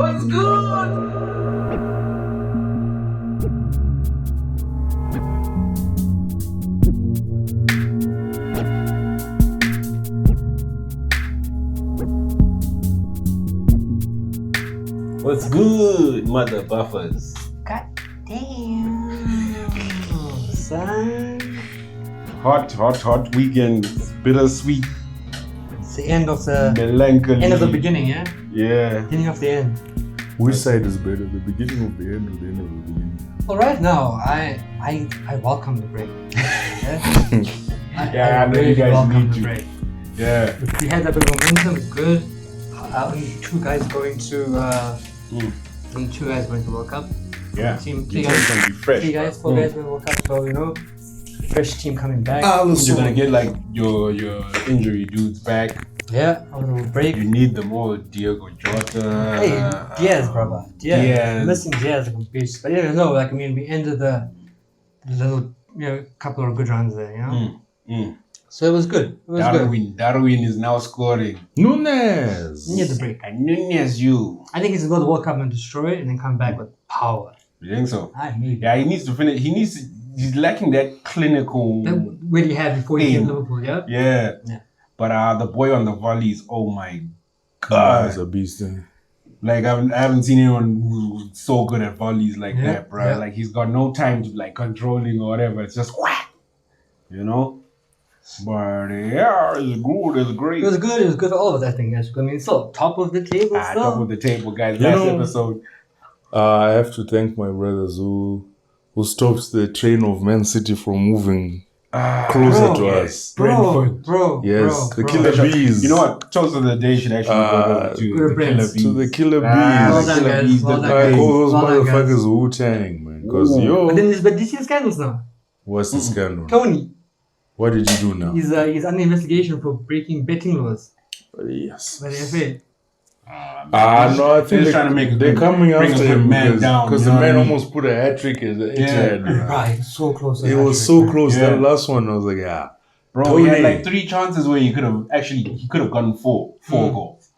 What's good? What's good, mother buffers? God damn, son. Hot weekend. Bittersweet. It's the end of the Melancholy. end of the beginning, yeah? Yeah. Beginning of the end. Which side is better, the beginning of the end or the end of the beginning? Well, right now, I welcome the break. Yeah, Yeah, I know you guys welcome need the to. break. Yeah. We had that bit of momentum, it's good. Only two guys going to World Cup. Yeah. Team, You guys can be fresh. four guys going to World Cup, so fresh team coming back. You're gonna get like your injury dudes back. Yeah, a little break. You need them all. Diego Jota. Hey, Diaz, brother. Diaz. Missing Diaz like a beast. But we ended the little, couple of good runs there, So it was good. It was good. Darwin is now scoring. Nunes! Need the break. And Nunez, you. I think he's going to go to the World Cup and destroy it and then come back with power. You think so? Maybe. Yeah, he needs to finish. He's lacking that clinical. Where he had before he came to Liverpool, yeah? Yeah. But the boy on the volleys, oh my God, God. he's a beast. Like, I haven't seen anyone who's so good at volleys like that, bro. Yeah. Like, he's got no time to, controlling or whatever. It's just whack, But, yeah, it's good. It's great. It was good. It was good for all of us, I think. I mean, still, top of the table still. Top of the table, guys. You Last know- episode. I have to thank my brothers who stops the train of Man City from moving closer to us. Bro. Yes, the bro. Killer Bees. You know what? Toast of the day should actually go over to Good the brains. Killer Bees. To the Killer Bees. Well the done, Killer guys. Bees Well did done, the I guys. thing. call those Well done, guys. motherfuckers Wu-Tang, man. Because, But do you see the scandals now? what's the scandal? Tony, What did you do now? he's under investigation for breaking betting laws Yes. by the FA. No, I think They're trying to make they're coming bring after a good him man down, because you the know what man I mean? almost put a hat trick at the Etihad. man. Right, so close. It was so close. Yeah. That last one, I was like, Bro, Tony. he had like 3 chances where he could have gotten four goals.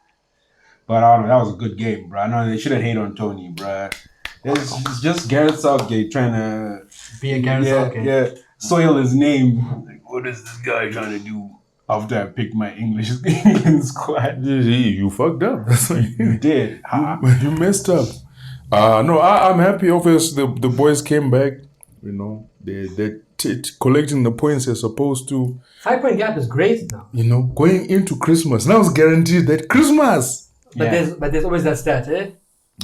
But I don't know, that was a good game, bro. I know they shouldn't hate on Tony, bro. It's just Gareth Southgate trying to Be a Gareth Southgate. soil his name. Like, what is this guy trying to do? After I picked my England squad, you fucked up. That's what you did. you messed up. No, I'm happy. Obviously, the boys came back. They're collecting the points they're supposed to. 5-point gap is great now. Going into Christmas. Now it's guaranteed that Christmas. But there's always that stat, eh?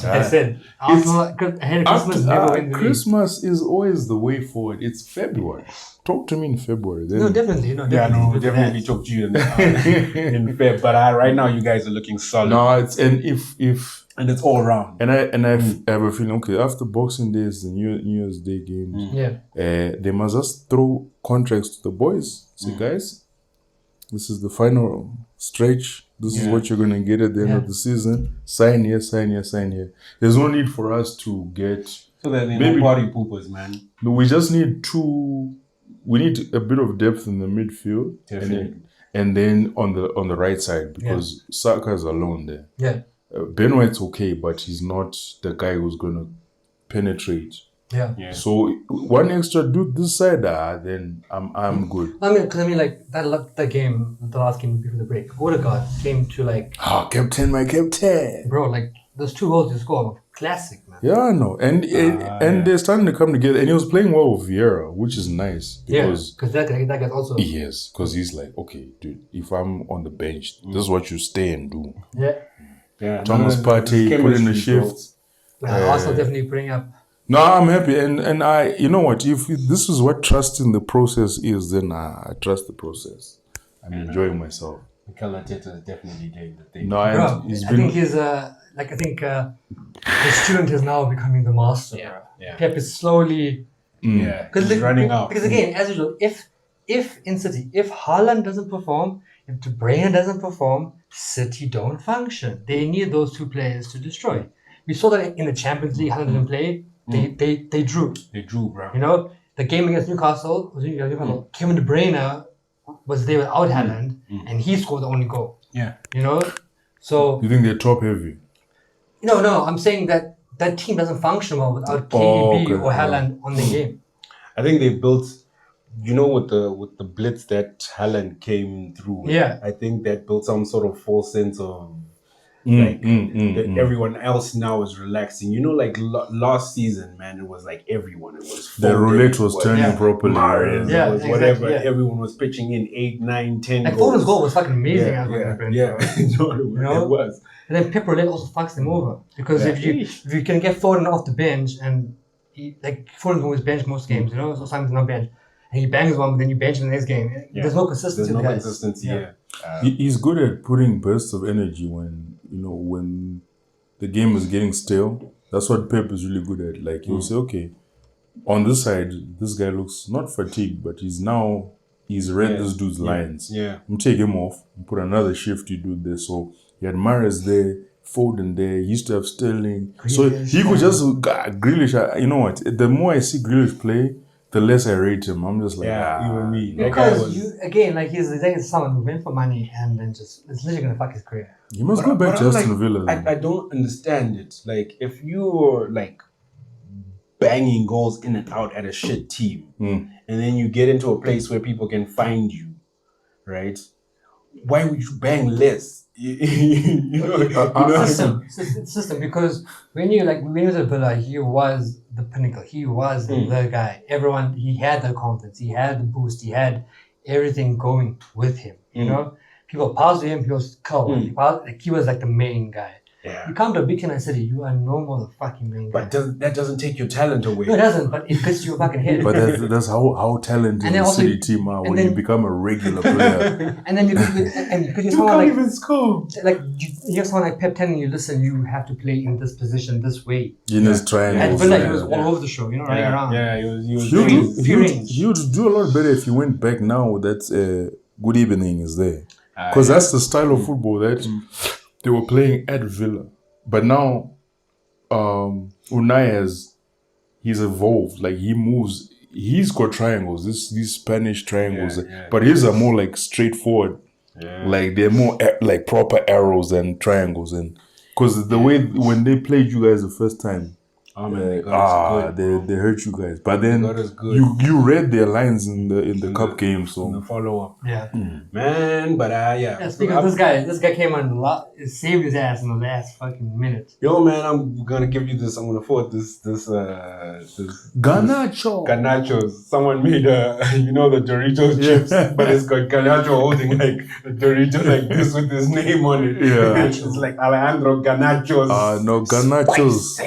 I said, ahead of Christmas, never win the league. Christmas is always the way forward. It's February. Talk to me in February. Then. No, definitely. Definitely took to you in Feb. But right now, you guys are looking solid. No, it's and it's all around. And I have a feeling, okay, after Boxing Day is the New Year's Day games. They must just throw contracts to the boys. Say, guys, this is the final stretch. This is what you're going to get at the end of the season. Sign here, sign here, sign here. There's no need for us to get... So that they no party poopers, man. No, we just need we need a bit of depth in the midfield. Definitely. And then on the right side, because Saka is alone there. Yeah. Ben White's okay, but he's not the guy who's going to penetrate. Yeah. So one extra dude this side, then I'm good. I mean, like that game, the last game before the break, Odegaard came to Captain, my captain. bro, like those 2 goals you scored, classic, man. Yeah, I know. And they're starting to come together. And he was playing well with Vieira, which is nice. Because that guy's also... Yes, because he's like, okay, dude, if I'm on the bench, this is what you stay and do. Yeah. Thomas Partey put in the shift. Also definitely bring up... No, I'm happy. And I, you know what, if this is what trusting the process is, then I trust the process. I'm enjoying myself. Mikel Arteta is definitely doing the thing. No, Bro, I think he's the student is now becoming the master. Yeah. Pep is slowly... Yeah, he's running out. Because again, as usual, if in City, if Haaland doesn't perform, if De Bruyne doesn't perform, City don't function. They need those 2 players to destroy. We saw that in the Champions League. Haaland didn't play. They drew. They drew, bro. The game against Newcastle, Kevin De Bruyne was there without Haaland, and he scored the only goal. Yeah. So you think they're top heavy? No. I'm saying that team doesn't function well without KDB or Haaland on the game. I think they built, with the blitz that Haaland came through with, I think that built some sort of false sense of everyone else now is relaxing. Like last season, man, it was like everyone. It was the roulette was turning properly. Mahrez, it was whatever. Yeah. Everyone was pitching in 8, 9, 10 like goals. Foden's goal was fucking amazing. It was. And then Pep Roulette also fucks them over because if you can get Foden off the bench and Foden's always bench most games, so sometimes not bench. And he bangs one, but then you bench him the next game. There's no consistency. There's no consistency. He's good at putting bursts of energy when the game is getting stale. That's what Pep is really good at. Like he'll say, okay, on this side, this guy looks not fatigued, but he's read this dude's lines. Yeah. You take him off and put another shifty dude there. So he had Mahrez there, Foden there. He used to have Sterling. Grealish, so he could just Grealish. You know what? The more I see Grealish play, the less I rate him. I'm just like, even me. Because he's exactly someone who went for money and then it's literally gonna fuck his career. You must go back to Aston Villa. I don't understand it. Like, if you're like banging goals in and out at a shit team, and then you get into a place where people can find you, right? Why would you bang less? System. Because when you was at Villa, he was the pinnacle. He was the guy. Everyone, he had the confidence. He had the boost. He had everything going with him. People pass to him. He was cool. He was like the main guy. Yeah. You come to a big Chennai City, you are no more the fucking main guy. But that doesn't take your talent away. No, it doesn't. But it gets you fucking head. But that's how talented the City team are when you become a regular player. And then because you can't even score. Like you have someone like Pep telling you, listen, you have to play in this position this way. In his triangles. And Villa, he was all over the show, running around. Yeah, he was. He would do a lot better if he went back now that Good Evening is there. Because that's the style of football that they were playing at Villa. But now Unai he's evolved. Like he moves. He's got triangles. These Spanish triangles. But his are more like straightforward. Yeah. Like they're more like proper arrows than triangles. And because the way when they played you guys the first time, they hurt you guys. But then you read their lines in the cup game, so in the follow up. Yeah, man. But speaking of this guy came on saved his ass in the last fucking minute. Yo, man, I'm gonna give you this. I'm gonna forward this Garnachos. Someone made the Doritos chips, but it's got Garnacho holding like a Dorito like this with his name on it. Yeah, it's like Alejandro Garnachos. No Garnachos.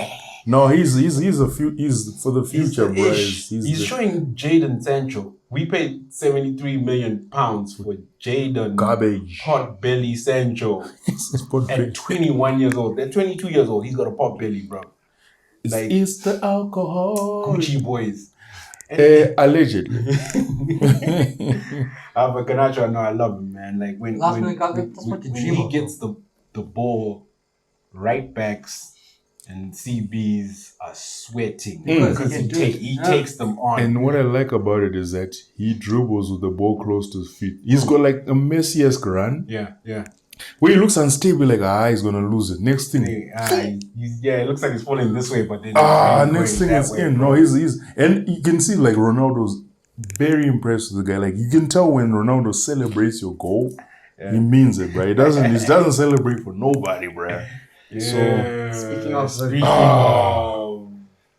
No, he's for the future, bro. He's showing Jadon Sancho. We paid £73 million for Jadon garbage pot belly Sancho at 21 years old. At 22 years old, he's got a pot belly, bro. It's the alcohol. Gucci boys. Allegedly. But Garnacho, I love him, man. Like when he gets the ball, right backs and CBs are sweating because he takes them on. And what I like about it is that he dribbles with the ball close to his feet. He's got like a Messi-esque run. Yeah. Where he looks unstable, like he's gonna lose it. Next thing, it looks like he's falling this way, but then next thing is in. No, he's and you can see like Ronaldo's very impressed with the guy. Like you can tell when Ronaldo celebrates your goal, he means it, bro. He doesn't celebrate for nobody, bro. Yeah. So speaking of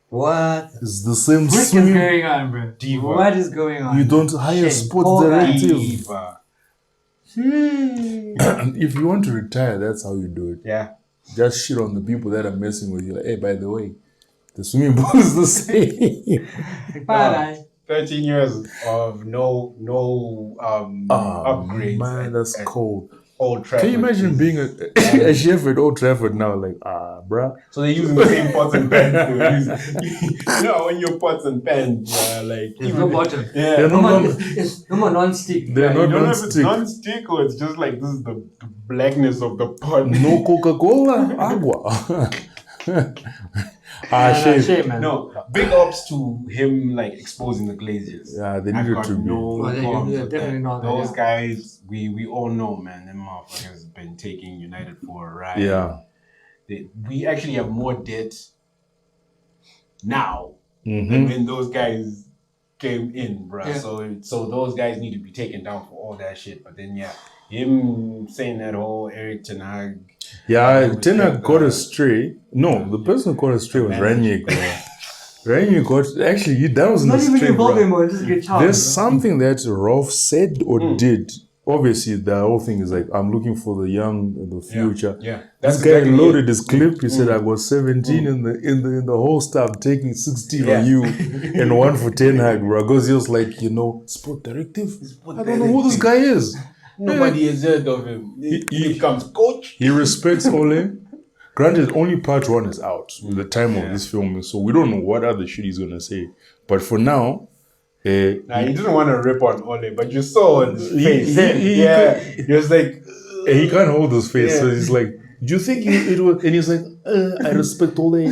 what is the same what is going on, bro? Diva. What is going on? You don't hire sports directive. And if you want to retire, that's how you do it. Yeah. Just shit on the people that are messing with you. Like, hey, by the way, the swimming pool is the same. Bye. 13 years of no upgrades. Man, that's cold. Old Trafford. Can you imagine being a chef at Old Trafford now? Like, bruh. So they're using the same pots and pans. When your pots and pans, like there's no bottom. Yeah, it's no more non-stick. They're not non-stick. non-stick. It's non-stick, or it's just like this is the blackness of the pot. No Coca-Cola, agua. Shame, man. No, big ups to him, like exposing the Glazers. Yeah, they needed to be. Definitely not. Those guys, we all know, man. Them motherfuckers been taking United for a ride. Yeah. we actually have more debt now than when those guys came in, bro. Yeah. So those guys need to be taken down for all that shit. But then him saying that whole Erik ten Hag. Yeah, Ten Hag got astray. No, the person who got astray was Rangnick. Rangnick got actually that was not even astray, involved bro. anymore. Just get charged. There's something that Rolf said or did. Obviously, the whole thing is like I'm looking for the young, the future. Yeah. This guy loaded his clip. He said I was 17 in the whole stuff, taking 16 on you and 1 for Ten Hag, bro. Because he was like, sport directive. I don't know who this guy is. Nobody has heard of him. He becomes coach. He respects Ole. Granted, only part 1 is out at the time of this filming, so we don't know what other shit he's gonna say. But for now, he didn't want to rip on Ole, but you saw on his face. He was like, he can't hold his face, so he's like, "Do you think it was?" And he's like, "I respect Ole."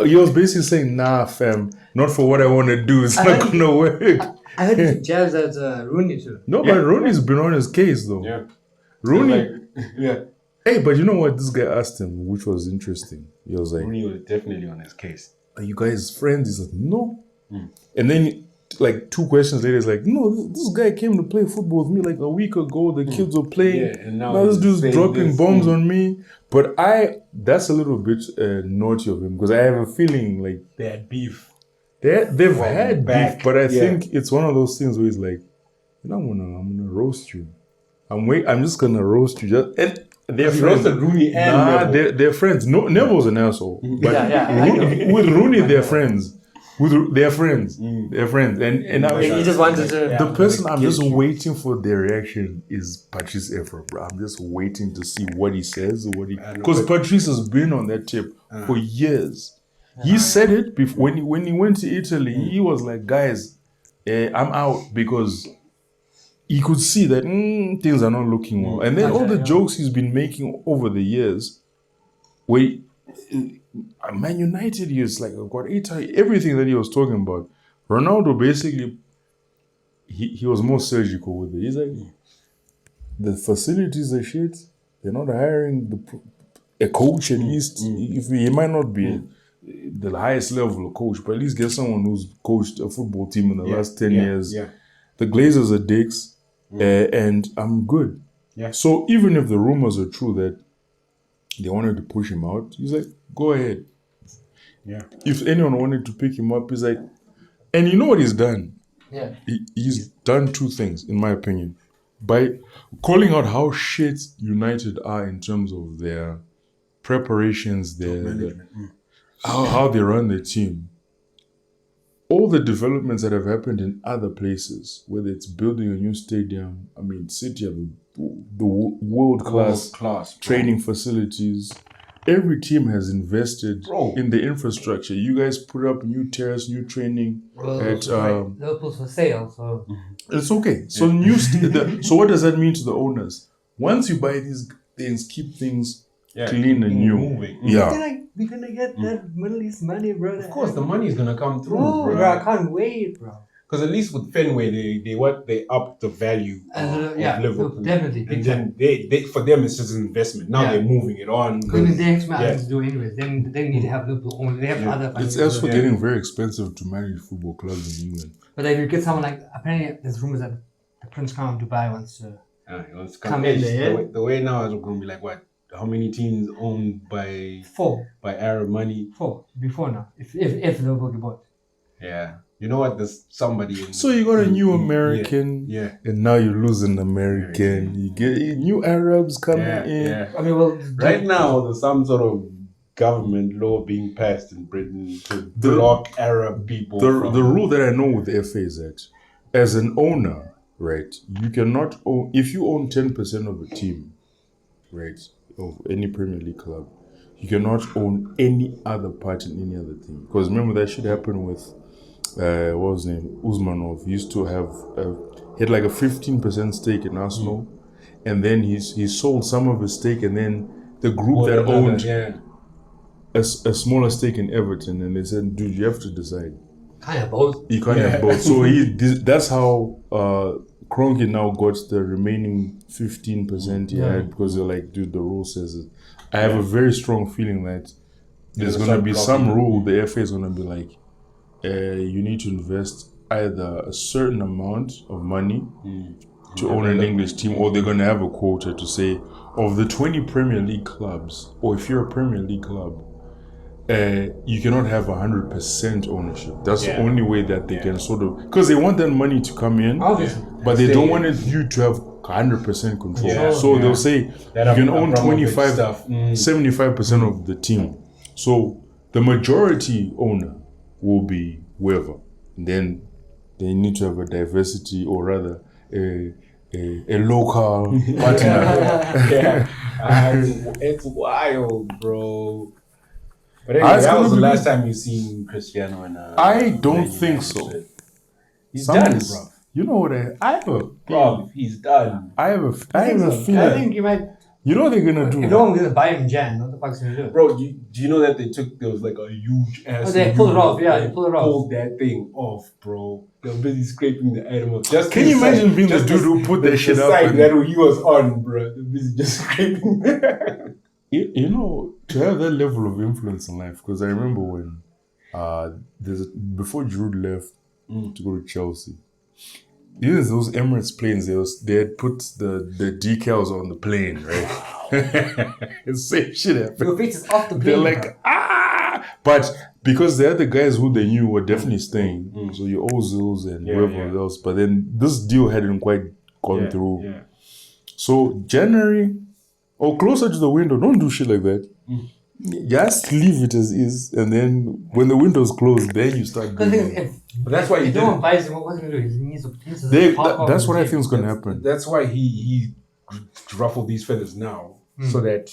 He was basically saying, "Nah, fam, not for what I want to do. It's not gonna work." I heard he jabs at Rooney too. No, but Rooney's been on his case though. Yeah, Rooney. Yeah. Hey, but you know what this guy asked him, which was interesting. He was like, Rooney was definitely on his case. "Are you guys friends?" He's like, "No." And then, like 2 questions later, he's like, "No, this guy came to play football with me like a week ago. The kids were playing. And now this dude's dropping bombs on me." But that's a little bit naughty of him because I have a feeling like they had beef. They've had beef, but I think it's one of those things where he's like, I'm gonna roast you. I'm just gonna roast you. And they're friends. Roasted Rooney and Neville. They're friends. No, Neville's an asshole. But with Rooney, they're friends. They're friends. They're friends. And I mean, he just wanted to. The person I'm just waiting for their reaction is Patrice Evra, bro. I'm just waiting to see what he says, because Patrice has been on that tip for years. He said it before when he went to Italy. He was like, "Guys, I'm out," because he could see that things are not looking well. And then all the jokes he's been making over the years, where Man United, he was like, got everything that he was talking about. Ronaldo basically, he was more surgical with it. He's like, the facilities are shit. They're not hiring a coach at least. If he might not be the highest level of coach, but at least get someone who's coached a football team in the last 10 years. Yeah. The Glazers are dicks, and I'm good. Yeah. So even if the rumors are true that they wanted to push him out, he's like, go ahead. Yeah. If anyone wanted to pick him up, he's like, and you know what he's done? Yeah. He's done 2 things, in my opinion. By calling out how shit United are in terms of their preparations, how they run their team. All the developments that have happened in other places, whether it's building a new stadium, I mean, City have the world-class training facilities. Every team has invested in the infrastructure. You guys put up new terrace, new training. Liverpool's for sale, so it's okay. So so what does that mean to the owners? Once you buy these things, keep things clean and new. Moving. Yeah. We're gonna get that Middle East money, bro. Of course, the money is gonna come through, bro. I can't wait, bro. Because at least with Fenway, they up the value of Liverpool. Definitely. And then they for them it's just an investment. Now they're moving it on. Because they have to do anyways. Then they need to have Liverpool only. They have other. It's also getting very expensive to manage football clubs in England. But if you get someone like, apparently there's rumors that the Prince Crown of Dubai wants to come in there. The way now is going to be like what? How many teams owned by 4 by Arab money? 4 before now. If Liverpool get bought. Yeah. You know what? There's somebody. So you got a new American, and now you lose an American. You get new Arabs coming in. Yeah. I mean, right now there's some sort of government law being passed in Britain to block Arab people. The rule that I know with the FA is that, as an owner, right, you cannot own, if you own 10% of a team, right, of any Premier League club, you cannot own any other part in any other team. Because remember that shit happened with what was his name? Usmanov. He used to have he had like a 15% stake in Arsenal, and then he sold some of his stake, and then the group that owned a smaller stake in Everton, and they said, "Dude, you have to decide. Can't have both. You can't have both." So that's how Kroenke now got the remaining 15% he had because they're like, dude, the rule says it. I have a very strong feeling that there's going to be some rule. The FA is going to be like, you need to invest either a certain amount of money to own an English team, or they're going to have a quota to say, of the 20 Premier League clubs, or if you're a Premier League club, you cannot have 100% ownership. That's the only way that they can sort of, because they want that money to come in, obviously, but they don't want you to have 100% control. So they'll say that you can own 25 stuff. 75% of the team. So the majority owner will be whoever. And then they need to have a diversity, or rather a local partner. It's wild, bro. But anyway, that was the last time you seen Cristiano in a... I don't think so. He's done, bro. You know what? He's done. I have a feeling. I think you might. You know what they're gonna do? You know I'm gonna buy him in Jan. What the fuck's gonna do? Bro, do you know that there was like a huge ass... they pulled it off. Yeah, they pulled it off. Pulled that thing off, bro. They were busy scraping the item off. Can you imagine being the dude who put that shit up? The side that he was on, bro. They're busy just scraping. You know, to have that level of influence in life, because I remember when before Giroud left to go to Chelsea, you know, those Emirates planes, they had put the decals on the plane, right? The same shit happened. Your face is off the plane. They're like, But because the other guys who they knew were definitely staying, so your Ozils and whoever else, but then this deal hadn't quite gone through. Yeah. So January, or closer to the window, don't do shit like that. Just leave it as is, and then when the window's closed, then you start doing it. But that's why if no one buys him, what's he gonna do? He needs to that's what I think is gonna happen. That's why he ruffled these feathers now, so that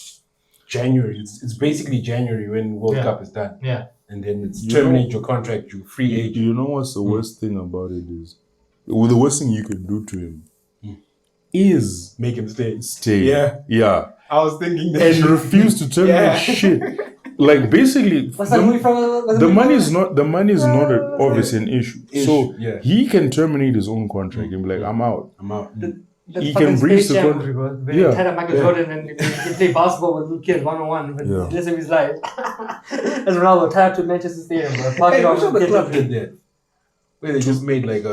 January, it's basically January when World Cup is done. Yeah. And then it's terminate your contract, you free agent. You know what's the worst thing about it is? Well, the worst thing you could do to him is make him stay. Yeah. I was thinking that. And refuse to terminate shit. Like basically, the money is not obviously an issue. So he can terminate his own contract and be like, I'm out. He can breach the contract. When he tied up Michael Jordan and he play basketball with little kids 1-on-1 with the rest of his life. As Ronaldo tied up to Manchester Stadium. Hey, I'm sure the club did that. Where they just made like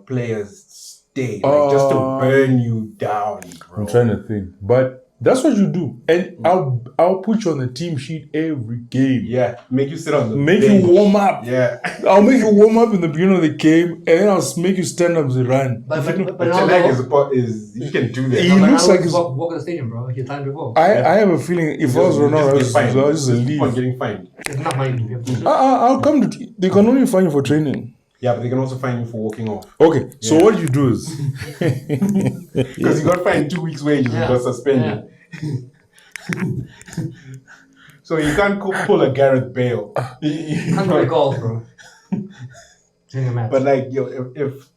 players stay, like just to burn you down, bro. I'm trying to think, but that's what you do, and I'll put you on the team sheet every game. Yeah, make you sit on the bench. You warm up. Yeah, I'll make you warm up in the beginning of the game, and then I'll make you stand up and run. But is you can do that. He looks like he's walk the stadium, bro. Like your time before. I have a feeling if I was Ronaldo, I was just leave. Getting fined. It's not money. I'll come to. They can only fine you for training. Yeah, but they can also fine you for walking off. Okay, so what you do is because you got fined 2 weeks' wages, you got suspended. So you can't pull a Gareth Bale. 100 goals, bro. But like, if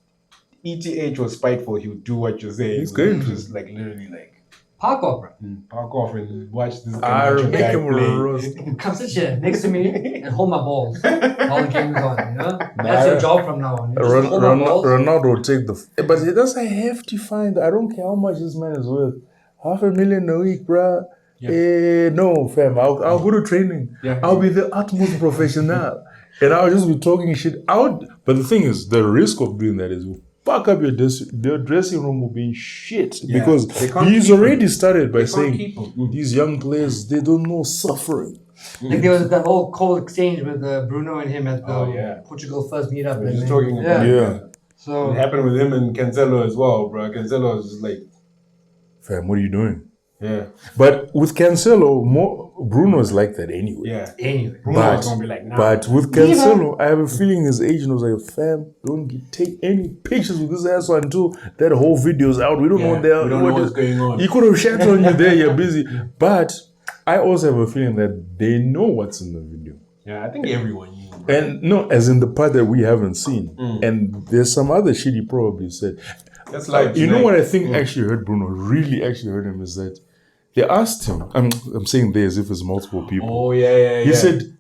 ETH was spiteful, he would do what you say. He's going to just like literally like park off, bro. Park off and watch this guy play. Come sit here next to me and hold my balls while the game is on. You know, that's your job from now on. Ronaldo will take but he doesn't have to find. I don't care how much this man is worth. $500,000 a week, bruh. Yeah. No, fam. I'll go to training. Yeah. I'll be the utmost professional. And I'll just be talking shit out. But the thing is, the risk of doing that is you fuck up your dressing room will be shit. Yeah. Because he's already started by saying these young players, they don't know suffering. Like there was that whole cold exchange with Bruno and him at the Portugal first meetup. We were just talking about So it happened with him and Cancelo as well, bro. Cancelo was just like, fam, what are you doing? Yeah. But with Cancelo, Bruno is like that anyway. Yeah. Anyway. Bruno's going to be like, nah. But with Cancelo, I have a feeling his agent was like, fam, don't take any pictures with this asshole until that whole video's out. We don't know what's going on. He could have shat on you there, you're busy. But I also have a feeling that they know what's in the video. Yeah, I think everyone knew. And no, as in the part that we haven't seen. And there's some other shit he probably said. That's like you know what I think actually hurt Bruno, really actually hurt him, is that they asked him, I'm saying they as if it's multiple people. Oh, yeah. He said,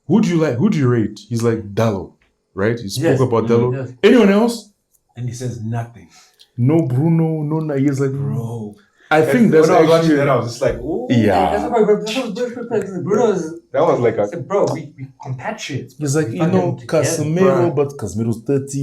who do you rate? He's like, Dalot, right? He spoke about Dalot. Yes. Anyone else? And he says nothing. no Bruno, no. He's like, Bro. I think that's when I was watching actually that, I was just like, ooh. yeah. That's what Bruno is. That was like I said, bro, we compatriots. He's like, We you know, fucking together, Casemiro, bruh. but Casemiro's 30.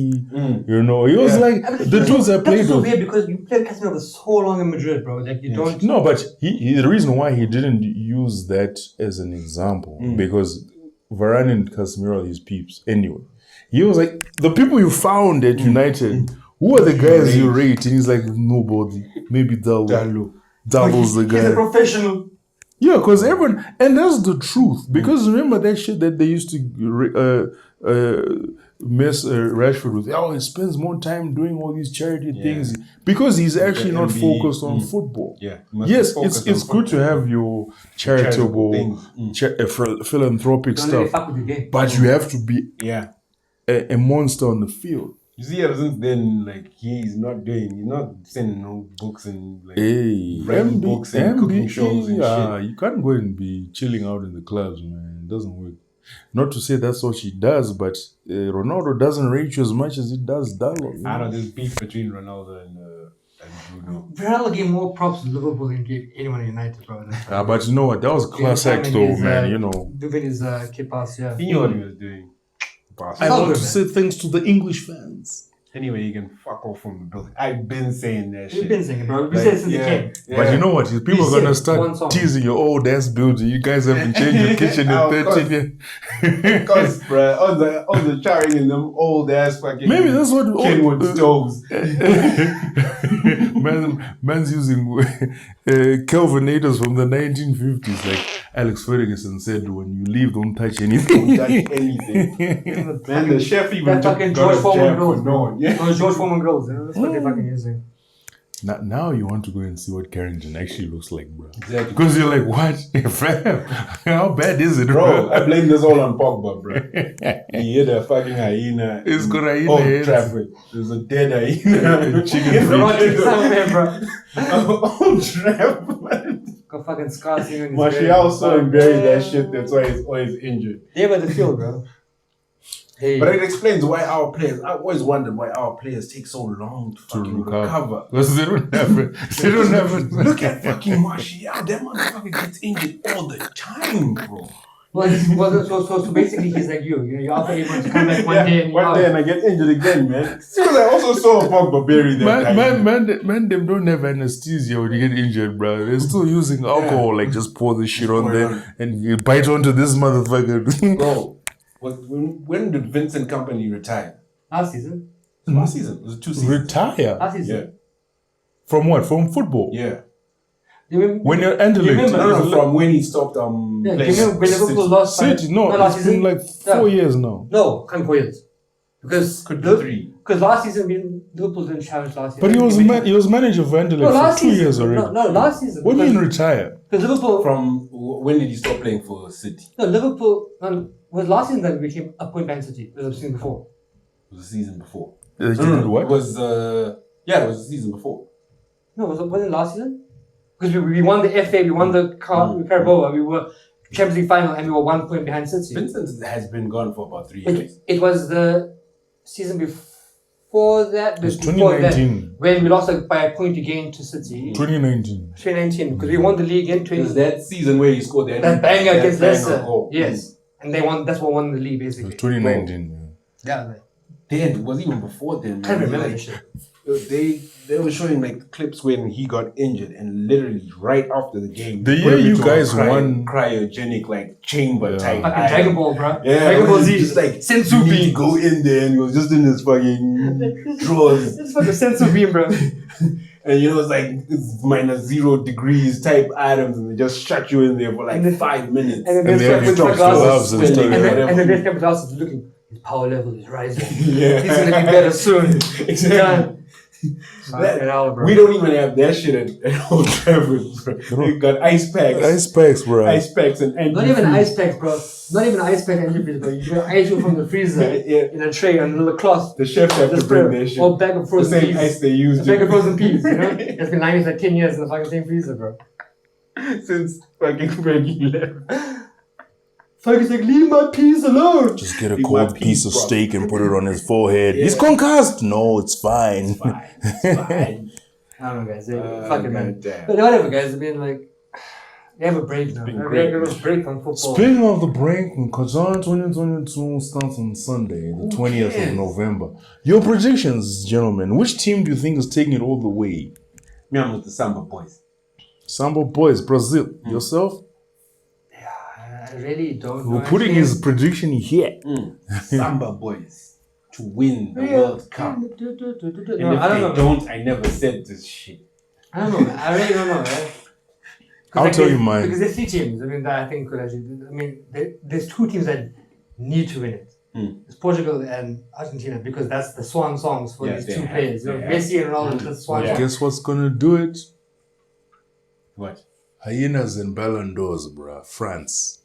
You know, he was like the dudes I played That's so with. weird because you played Casemiro for so long in Madrid, bro. Like you don't. No, but he the reason why he didn't use that as an example because Varane and Casemiro are his peeps anyway. He was like the people you found at United. Who are the guys you rate? And he's like nobody. Maybe Dallo. Dallo's the guy. He's a professional. Yeah, because everyone, and that's the truth. Because remember that shit that they used to mess Rashford with. Oh, he spends more time doing all these charity things because he's actually not focused on football. Yeah. Yes, it's good to have your charitable, philanthropic stuff, but you have to be a monster on the field. You see, ever since then, like he's not sending no books and like writing books and cooking shows and shit. You can't go and be chilling out in the clubs, man. It doesn't work. Not to say that's what she does, but Ronaldo doesn't rate you as much as he does Dallo. I don't know, there's beef between Ronaldo and Bruno. Ronaldo gave more props to Liverpool than gave anyone at United, bro. But you know what? That was class act, though, man. You know, doing his kid pass, yeah. He knew what he was doing. I want to say thanks to the English fans. Anyway, you can fuck off from the building. I've been saying that shit. We've been saying it, bro. We said it since the game. But you know what? People are going to start teasing your old ass building. You guys haven't changed your kitchen in 13 years. Because, bro, all the charring in them old ass fucking maybe that's what Kenwood stoves. Man's using Kelvinators from the 1950s. Like Alex Ferguson said, when you leave, don't touch anything. Don't touch anything. Man, the chef even took George Foreman grills, bro. Yeah. Those George Foreman grills. That's what they're fucking using. Now you want to go and see what Carrington actually looks like, bro. Exactly. Because you're like, what? Fam, how bad is it, bro? I blame this all on Pogba, bro. He hit a fucking hyena. It's got hyena. Old Trafford. There's a dead hyena. Chicken feet. Old Trafford. Got fucking scars here on his Martial saw him bury that shit. That's why he's always injured. They by the field, bro. Hey. But it explains why our players. I always wondered why our players take so long to fucking recover. Because they don't have it. They don't have it. Look at fucking Martial. That motherfucker gets injured all the time, bro. So basically he's like you. You're after able to come back one day and one day and I get injured again, man. Because I also saw Pogba bury that man, them don't have anesthesia when you get injured, bro. They're still using alcohol, like just pour this shit on there and you bite onto this motherfucker. Bro, when did Vincent Kompany retire? Last season. Last season. Was it 2 seasons? Retire? Last season. Yeah. From what? From football? Yeah. When you're Anderlecht. From when he stopped playing. When Liverpool lost City, last it's season, been like 4 years now. No, come 4 years. Because could be 3. Because last season Liverpool didn't challenge last season. But he was manager of Anderlecht for 2 years already. No, last season. What do you mean retire? Because Liverpool. From when did he stop playing for City? No, Liverpool was last season that became a point behind City. It was the season before. It was the season before. What? It was it was the season before. No, was it last season? Because we won the FA, we won the Carabao, we were Champions League final, and we were 1 point behind City. Vincent has been gone for about 3 years. It was the season before that. It was 2019. When we lost by a point again to City. 2019, because we won the league in 2019. It was that season where he scored that banger against Leicester. Goal. Yes. And that's what won the league, basically. 2019, yeah. It was even before then. I can't remember that shit. They were showing like clips when he got injured, and literally right after the game, the year you guys won cryogenic like chamber type, fucking Dragon Ball, bro. Yeah, Dragon Ball Z, just like Sensu beam. Go in there, and he was just in his fucking drawers. It's fucking Sensu beam, bro. And you know, it's like it's -0 degrees type items, and they just shut you in there for like 5 minutes. And then they have gloves and stuff. And then they have glasses looking. His power level is rising. Yeah, he's gonna be better soon. Exactly. We don't even have that shit at Old Trafford, bro. We got ice packs. Ice packs, bro. Ice packs and not even ice packs, bro. Not even ice pack and antifreeze, bro. You get ice from the freezer in a tray on a little cloth. The chefs have to bring their shit. Or bag of frozen peas. The same ice they use. A bag of frozen peas, you know? It's been lying for like 10 years in the fucking same freezer, bro. Since fucking Fergie left. Fergie's like, leave my piece alone. Just get a Leave cold my piece of bro. steak and put it on his forehead. Yeah. He's concussed. No, it's fine. Fine. It's fine. I don't know, guys. Fucking man. Damn. But whatever, guys. I mean, like, we have a break now. been We great, have a man. break from football. Speaking of the break, Kazan 2022 starts on Sunday, the 20th cares? of November. Your predictions, gentlemen. Which team do you think is taking it all the way? Me, I'm with the Samba boys. Samba Boys, Brazil. Yourself? I really don't know. We're putting Actually, his prediction here. Samba boys to win the Yeah. World Cup. And No, if I don't they know. don't, I never said this shit. I don't know. Man. I really don't know, man. I'll tell you mine. Because there's 3 teams. I mean, that I think could actually. I mean, there's 2 teams that need to win it. It's Portugal and Argentina because that's the swan songs for Yeah, these they 2 have- players. You know, they have. Messi and Ronaldo, the swan Yeah. song. Guess what's gonna do it? What? Hyenas and Ballon d'Ors, bruh. France.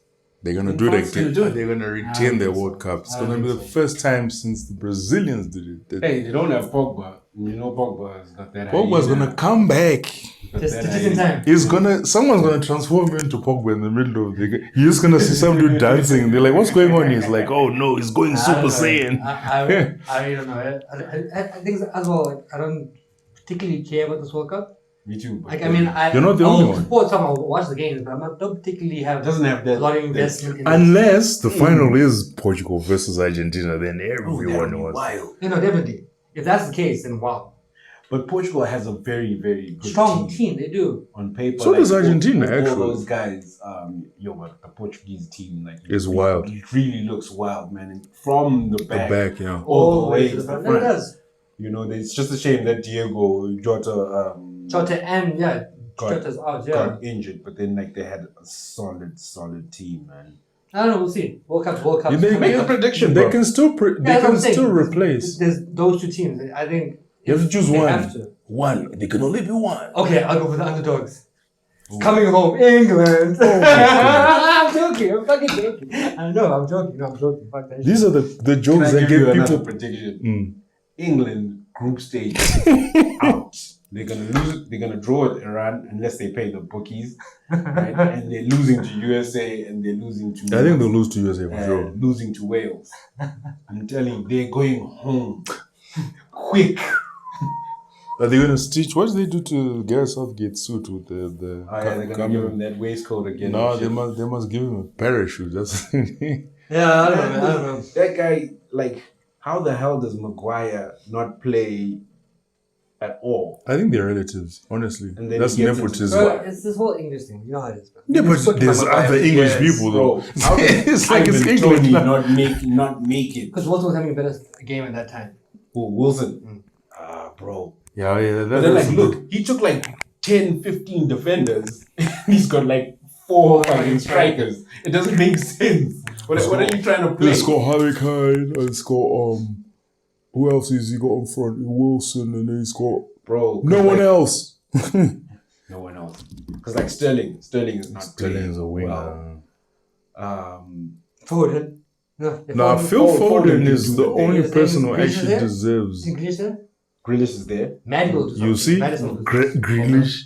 They're gonna And do France that. will do it. They're gonna retain their World Cup. It's I gonna don't be the think first time since the Brazilians did it. Hey, they don't have Pogba. You know Pogba has got that. Pogba's hyena. gonna come back. Got Just that in hyena. time. Someone's gonna transform into Pogba in the middle of the game. You're just gonna see some dude dancing. They're like, what's going on? He's like, oh no, he's going I Super don't know. Saiyan. I really don't know. I think as well, like, I don't particularly care about this World Cup. Me too. but Like, I mean, You're not the only one. Support some, I'll watch the games, but I don't particularly have it doesn't have that. a lot of investment in it. Unless the final is Portugal versus Argentina, then everyone knows. Wild. You know, definitely. If that's the case, then wow. But Portugal has a very, very good Strong team. team, they do. On paper. So does all- Argentina, all actually. those guys, but the Portuguese team, like, Is wild. It really looks wild, man. And from the The back, back, yeah. all the way to the front. front. It does. You know, it's just a shame that Diego Jota Jota and, got, Jota's out, got injured, but then like they had a solid team, man. I don't know, we'll see. World Cup. They Make a prediction, They bro. can still Yeah, that's what I'm saying. replace. There's those 2 teams. I think You have to choose they one. have to. One. They can only be one. Okay, I'll go for the underdogs. Coming home, England. Oh I'm joking. I'm fucking joking. I know, I'm joking. No, I'm joking. Fuck that shit. These are the Can jokes I that give you get another people. prediction? England group stage out. They're gonna lose. They're gonna draw with Iran unless they pay the bookies, right? And they're losing to USA and they're losing to. I think they'll lose to USA for sure. Losing to Wales. I'm telling you, they're going home quick. Are they gonna stitch? What did they do to Gareth Southgate's suit with the? Oh yeah, they're gonna give him that waistcoat again. No, and shit. they must give him a parachute. That's Yeah, I don't know, man. I don't know. That guy, like, how the hell does Maguire not play at all? I think they're relatives, honestly. And then That's he gets nepotism. Bro, it's this whole English thing. You know how it is, bro. Yeah, but there's other English Yes, people though. bro. How does It's like it's Ivan England Toney now. not make it? Because Walton was having a better game at that time. Who, Wilson? Bro. Yeah, But then, that's like, look, he took like 10, 15 defenders. He's got like 4 fucking strikers. It doesn't make sense. What are you trying to play? It's got Harry Kane, and it's got who else has he got in front? Wilson, and then he's got Bro. no one else. No one else. Because like Sterling is not Sterling's playing a winger. well. Foden. No, Nah, Phil Foden can is do the it. only Is person who Grealish actually there? deserves. English there? Grealish is there. Madden will do You something. see, Madison will do Grealish.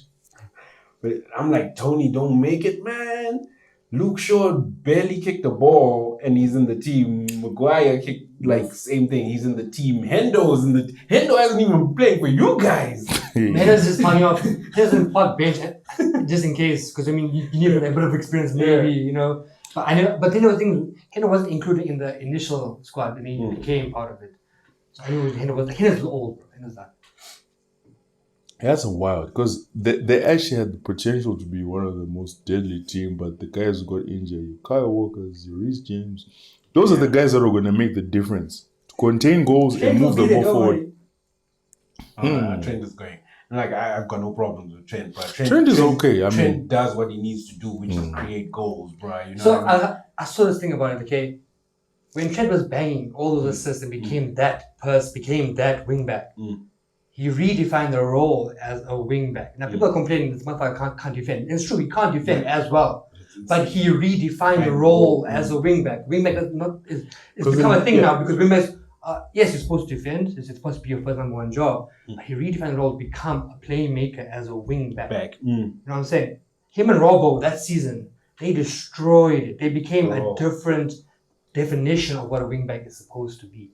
But I'm like, Tony, don't make it, man. Luke Shaw barely kicked the ball and he's in the team. Maguire kicked like same thing. He's in the team. Hendo's in the Hendo hasn't even played for you guys. Mendes just hung off. He doesn't park bench just in case, because I mean you need a bit of experience, maybe, you know. But then the thing, Hendo wasn't included in the initial squad, and he became part of it. So I knew Hendo's old, bro. Hendo's that. That's wild because they actually had the potential to be one of the most deadly team, but the guys who got injured, Kyle Walker's, Reece James, those are the guys that are going to make the difference to contain goals and move the ball forward. Trent is going. Like I've got no problems with Trent, but Trent is okay. I Trent mean, does what he needs to do, which is create goals, bro. You know. So what I mean? I saw this thing about it, okay? When Trent was banging all those assists and became that wing back, he redefined the role as a wing back. Now people are complaining this motherfucker can't defend. It's true, he can't defend as well. But he redefined the role as a wing back. Wing back is become a thing now because wing backs, yes, you're supposed to defend. It's supposed to be your first number one job. But he redefined the role to become a playmaker as a wing back. You know what I'm saying? Him and Robbo that season They destroyed it. They became Bro. a different definition of what a wingback is supposed to be.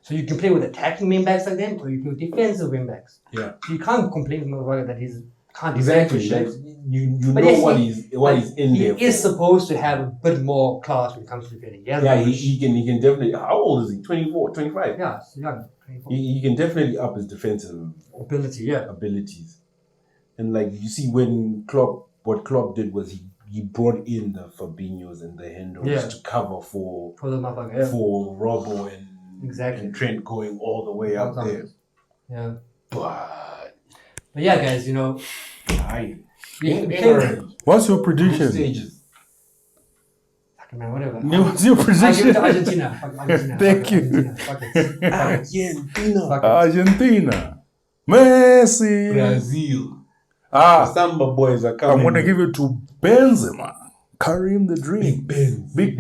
So you can play with attacking wingbacks like them, or you can play with defensive wingbacks. Yeah. So you can't complain with Motherfucker that he's can't Exactly. defend Like, shit. you But know yes, what he- he's in there. He is for. supposed to have a bit more class when it comes to defending. Yeah, he can definitely. How old is he? 24, 25? Yeah, it's young. 24. He can definitely up his defensive Ability, yeah. abilities. And like you see when what Klopp did was he brought in the Fabinhos and the Hendos Yeah. to cover for For the motherfucker, yeah. for Robbo and Exactly. and Trent going all the way up there. Yeah. But But yeah, guys, you know, What's your Group prediction? stages. fucking man, whatever. What's your I give it prediction? to Argentina. Fuck Argentina. Thank Fuck you. Argentina. Fuck it. Argentina. Fuck it. Argentina. Messi. Brazil. The Samba boys are coming. I'm gonna give it to Benzema. Karim the Dream. Big Benz. Big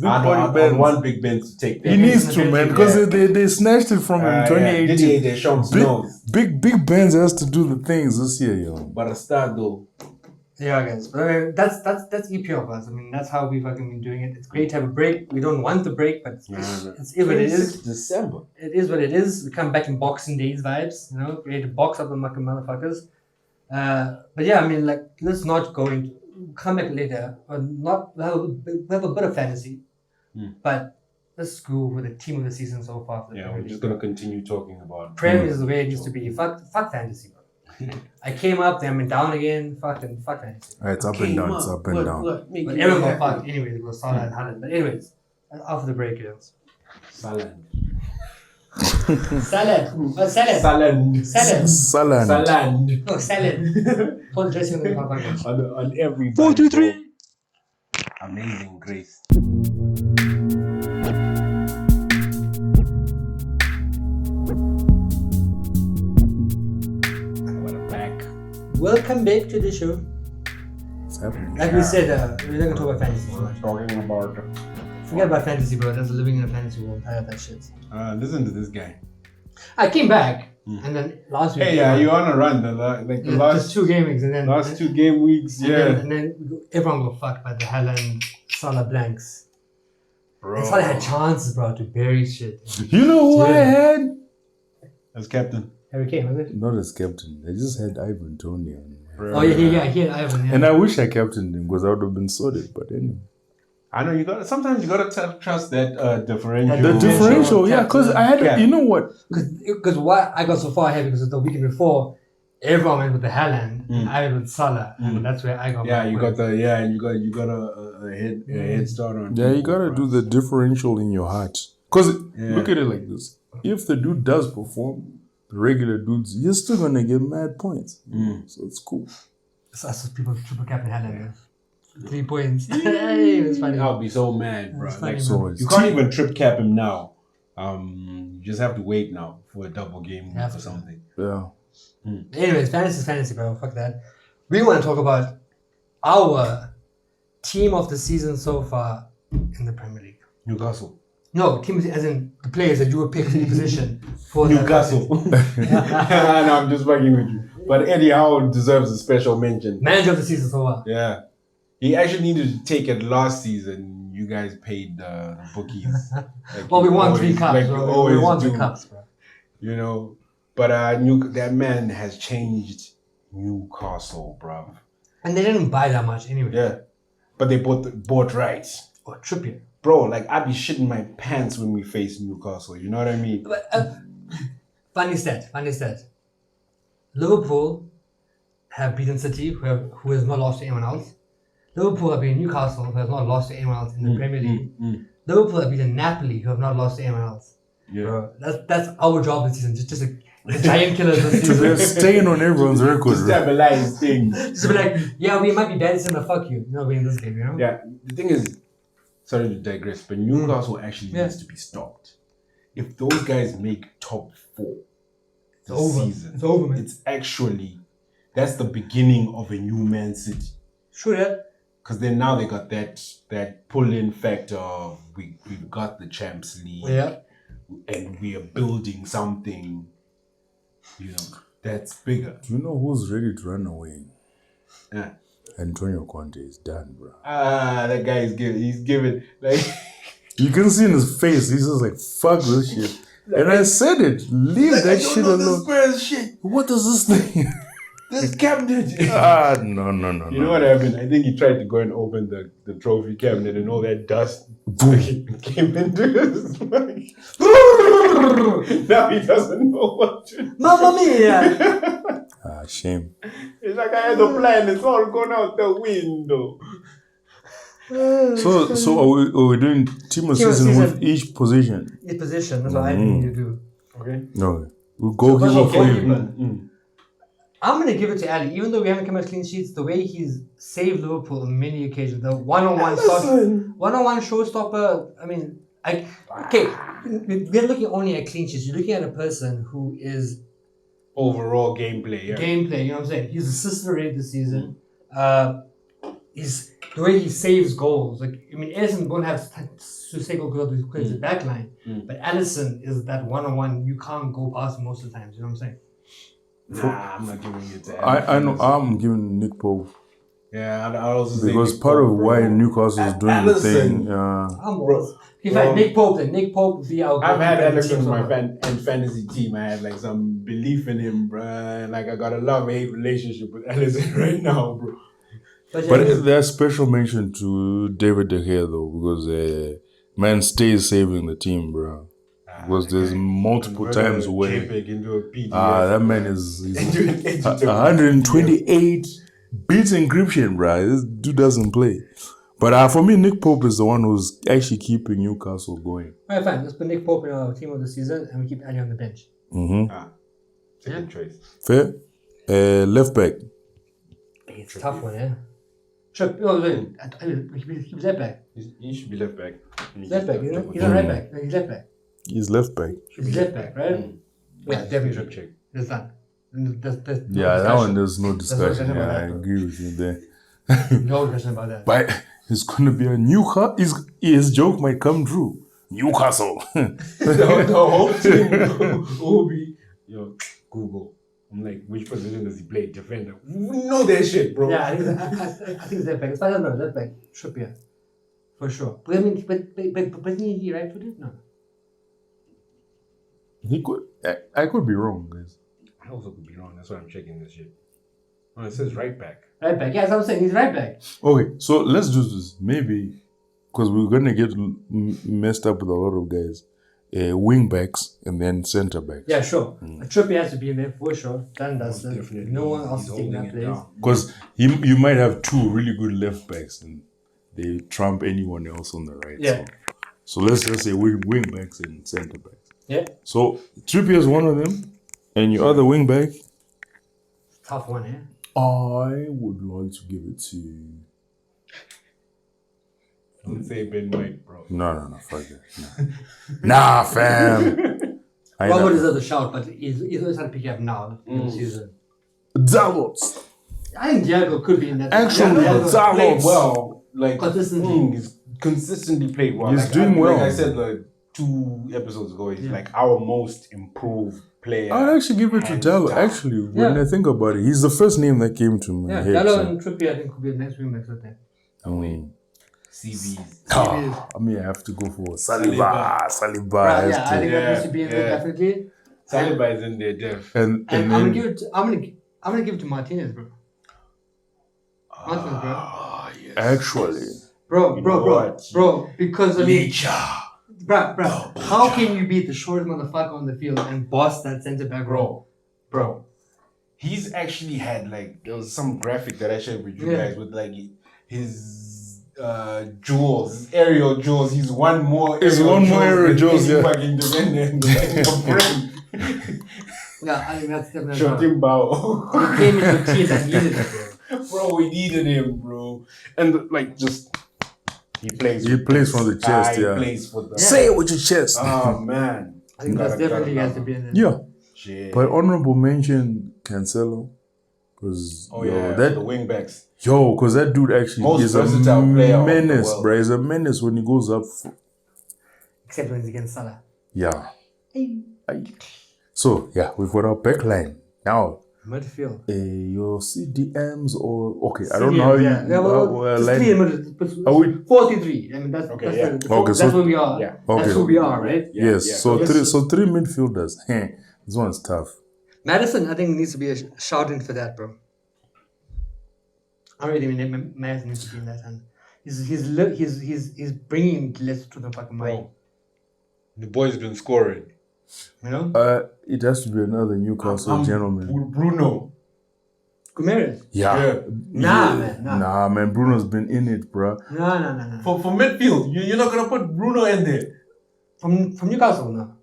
I body Benz. want Big Ben to take He that. needs to, man, because Yeah. they snatched it from him in 2018. Didier Deschamps knows. Big Benz has to do the things this year, yo. But a start though. Yeah, guys. But I mean, that's EPL of us. I mean, that's how we've fucking been doing it. It's great to have a break. We don't want the break, but it's what it is. December. It is what it is. We come back in Boxing Days vibes, you know, ready to box up the motherfuckers. But yeah, I mean, like, let's not go into come back later, or not we have a bit of fantasy, but let's go with the team of the season so far. For the Yeah, Premier we're League. just gonna continue talking about Premier is the way it needs to be. Fuck fantasy, bro. I came up, then I went down again. Fuck fantasy. It's up and down. It's up and down. But everyone got fucked anyway. It was Salah and Haaland. But anyways, after the break, it was Salad. salad. Oh, salad. Salad. Salad. Salad. Salad. Oh, salad. Put dressing on the motherfucker. On every 4, 2, 3. Amazing grace. What a back. Welcome back to the show. It's happening. Like we said, we're not gonna talk about fantasy so much. Talking about Forget about fantasy, bro. That's living in a fantasy world. I have that shit. listen to this guy. I came back, and then last week. Hey, you on a run? The just last 2 game weeks, and then last 2 game weeks, and then everyone got fucked by the Haaland Salah blanks. bro. And Salah had chances, bro, to bury shit. You know who I had? As captain. Harry Kane, was it? Not as captain. I just had Ivan Toney on. Oh yeah, he had Ivan. Yeah. And I wish I captained him because I would have been sorted. But anyway. I know you got. Sometimes you gotta trust that differential. The differential, yeah, because I had, Yeah. you know what? Because why I got so far ahead because the weekend before, everyone went with the Haaland, and I went with Salah, and that's where I got. Yeah, my you point. got and you got a head start on. Yeah, you people, gotta bro. do the differential in your heart. Because Yeah. look at it like this: if the dude does perform, the regular dudes, you're still gonna get mad points. So it's cool. So that's what people triple captain Haaland. Yeah. 3 points. Hey, it was funny. I'll be so mad, bro. That's funny, Like, man. So it's you can't even trip cap him now. You just have to wait now for a double game week Have or to. something. yeah. Anyways, fantasy is fantasy, bro. Fuck that. We want to talk about our team of the season so far in the Premier League. Newcastle. No, team as in the players that you would pick in the position for that- Newcastle. No, I'm just fucking with you. But Eddie Howe deserves a special mention. Manager of the season so far. Yeah. He actually needed to take it last season. You guys paid the bookies. Like Well, we you won always- 3 cups, like bro. you We always won do, 3 cups, bro. You know. But that man has changed Newcastle, bro. And they didn't buy that much anyway. Yeah. But they bought right. Or Trippier. Bro, like I'd be shitting my pants when we face Newcastle. You know what I mean? But, funny stat. Liverpool have beaten City, who has not lost to anyone else. Liverpool have beaten Newcastle, who has not lost to anyone else in the Premier League. Liverpool have beaten Napoli, who have not lost to anyone else. Yeah. Bro, that's our job this season. Just a giant killers this season. They're staying on everyone's record. To stabilize things. Just be like, yeah, we might be bad this season, but fuck you. You're not winning this game, you know? Yeah. The thing is, sorry to digress, but Newcastle actually needs to be stopped. If those guys make top 4 this season, It's over, man. it's actually that's the beginning of a new Man City. Sure, yeah. Because then now they got that pull-in factor of we've got the Champions League, Yeah. and we are building something, you know, that's bigger. Do you know who's ready to run away? Yeah. Antonio Conte is done, bro. That guy is giving. He's giving like. You can see in his face, he's just like, fuck this shit. And I said it, leave that shit alone. This shit. What is this thing? This cabinet. No. You know what happened? I think he tried to go and open the trophy cabinet and all that dust came into his mind. Now he doesn't know what to do. Mamma mia! Shame. It's like I had a plan, it's all gone out the window. So are we doing team of season with each position? Each position, that's what I think you do. Okay. No. We'll go for you. I'm going to give it to Ali. Even though we haven't come out clean sheets, the way he's saved Liverpool on many occasions, the one-on-one showstopper, I mean, we're looking only at clean sheets. You're looking at a person who is... Overall gameplay, yeah. Gameplay, you know what I'm saying? He's assist rate this season. He's the way he saves goals. Like, I mean, Ederson won't have to save goals because the back line. But Alisson is that one-on-one you can't go past most of the times. You know what I'm saying? Nah, I'm not giving it to Alisson. I know I'm giving Nick Pope. Yeah, I also because part of why Newcastle is doing the thing. In fact, Nick Pope. I've had Alisson in my fantasy team. I had like some belief in him, bro. Like I got a love-hate relationship with Alisson right now, bro. But there's special mention to David De Gea though, because man stays saving the team, bro. Because there's multiple times where that man is 128 beats encryption, bro. This dude doesn't play. But for me, Nick Pope is the one who's actually keeping Newcastle going. All right, fine. Let's put Nick Pope in our team of the season, and we keep Ali on the bench. Second choice. Fair. Left back. It's a tough one, yeah. Sure. He was left back. He should be left back. Left back, isn't it? He's not right back. No, he's left back. He's left back. He's left back, right? Yeah, definitely. Check. That's done. That one there's no discussion. Yeah, I agree with you there. No question about that. But it's gonna be a Newcastle. His joke might come true. Newcastle. the whole team will be Google. I'm like, which position does he play? Defender. We know that shit, bro. Yeah, I think it's left back. As far as I know, left back should be for sure. But I mean, but isn't he right footed? No. He could. I could be wrong, guys. I also could be wrong. That's why I'm checking this shit. Oh, it says right back. Right back. Yeah, that's what I'm saying. He's right back. Okay, so let's do this. Maybe because we're gonna get messed up with a lot of guys. Wing backs and then centre backs. Yeah, sure. Trippier has to be in there for sure. Dan does that. No one else is taking that place. Because you might have two really good left backs and they trump anyone else on the right. Yeah. So let's just say wing backs and centre backs. Yeah. So Trippier is one of them, and your other wing back. Tough one, eh? I would like to give it to. Don't say Ben White, bro. No, fuck it. Nah, fam. Robert deserves a shout, but he's always had to pick up now in the season. Dalot. I think Diego could be in that. Actually, Dalot well, like consistently. He's consistently played well. He's doing well. Like I said, like 2 episodes ago, he's like our most improved player. I'd actually give it to Dalot. Actually, when I think about it, he's the first name that came to my head. Dalot and Trippier, I think, could be the next wingbacks out there. CVs. I mean, I have to go for Saliba. Right, yeah, I think that needs to be in there definitely. Saliba is in there, def. And I'm gonna give it to Martinez, bro. Martinez, bro. Yes. Actually, bro, because I mean, bro, how can you beat the shortest motherfucker on the field and boss that centre back, bro? He's actually had there was some graphic that I shared with you guys with his jewels, his aerial jewels. He's one more aerial jewels. Yeah. Fucking defender Yeah, I think that's definitely. Shot him bow. He came into a team that needed it, bro. We needed him, bro. And he plays from the chest. Yeah. He plays for the. Say it with your chest. Oh man. I think that's definitely has to be in there. Yeah. Shit. But honorable mention Cancelo, because the wing backs. Because that dude actually is a menace, bro. He's a menace when he goes up. Except when he's against Salah. Yeah. So, we've got our back line. Now, Midfield. Your CDMs or okay, I don't know how you just like. 3 in middle. Are we 4-3. I mean that's that's where we are. Yeah. Okay. That's who we are, right? Yes. Yeah. So Yes. three midfielders. This one's tough. Madison, I think needs to be a shout in for that, bro. I really mean Madison needs to be in that hand. He's bringing Leicester to the fucking mic. Bro, the boy's been scoring. You know, It has to be another Newcastle gentleman. Bruno. Guimaraes. Yeah. Nah. Man. Bruno's been in it, bro. No. For midfield, you're not gonna put Bruno in there. From Newcastle, no.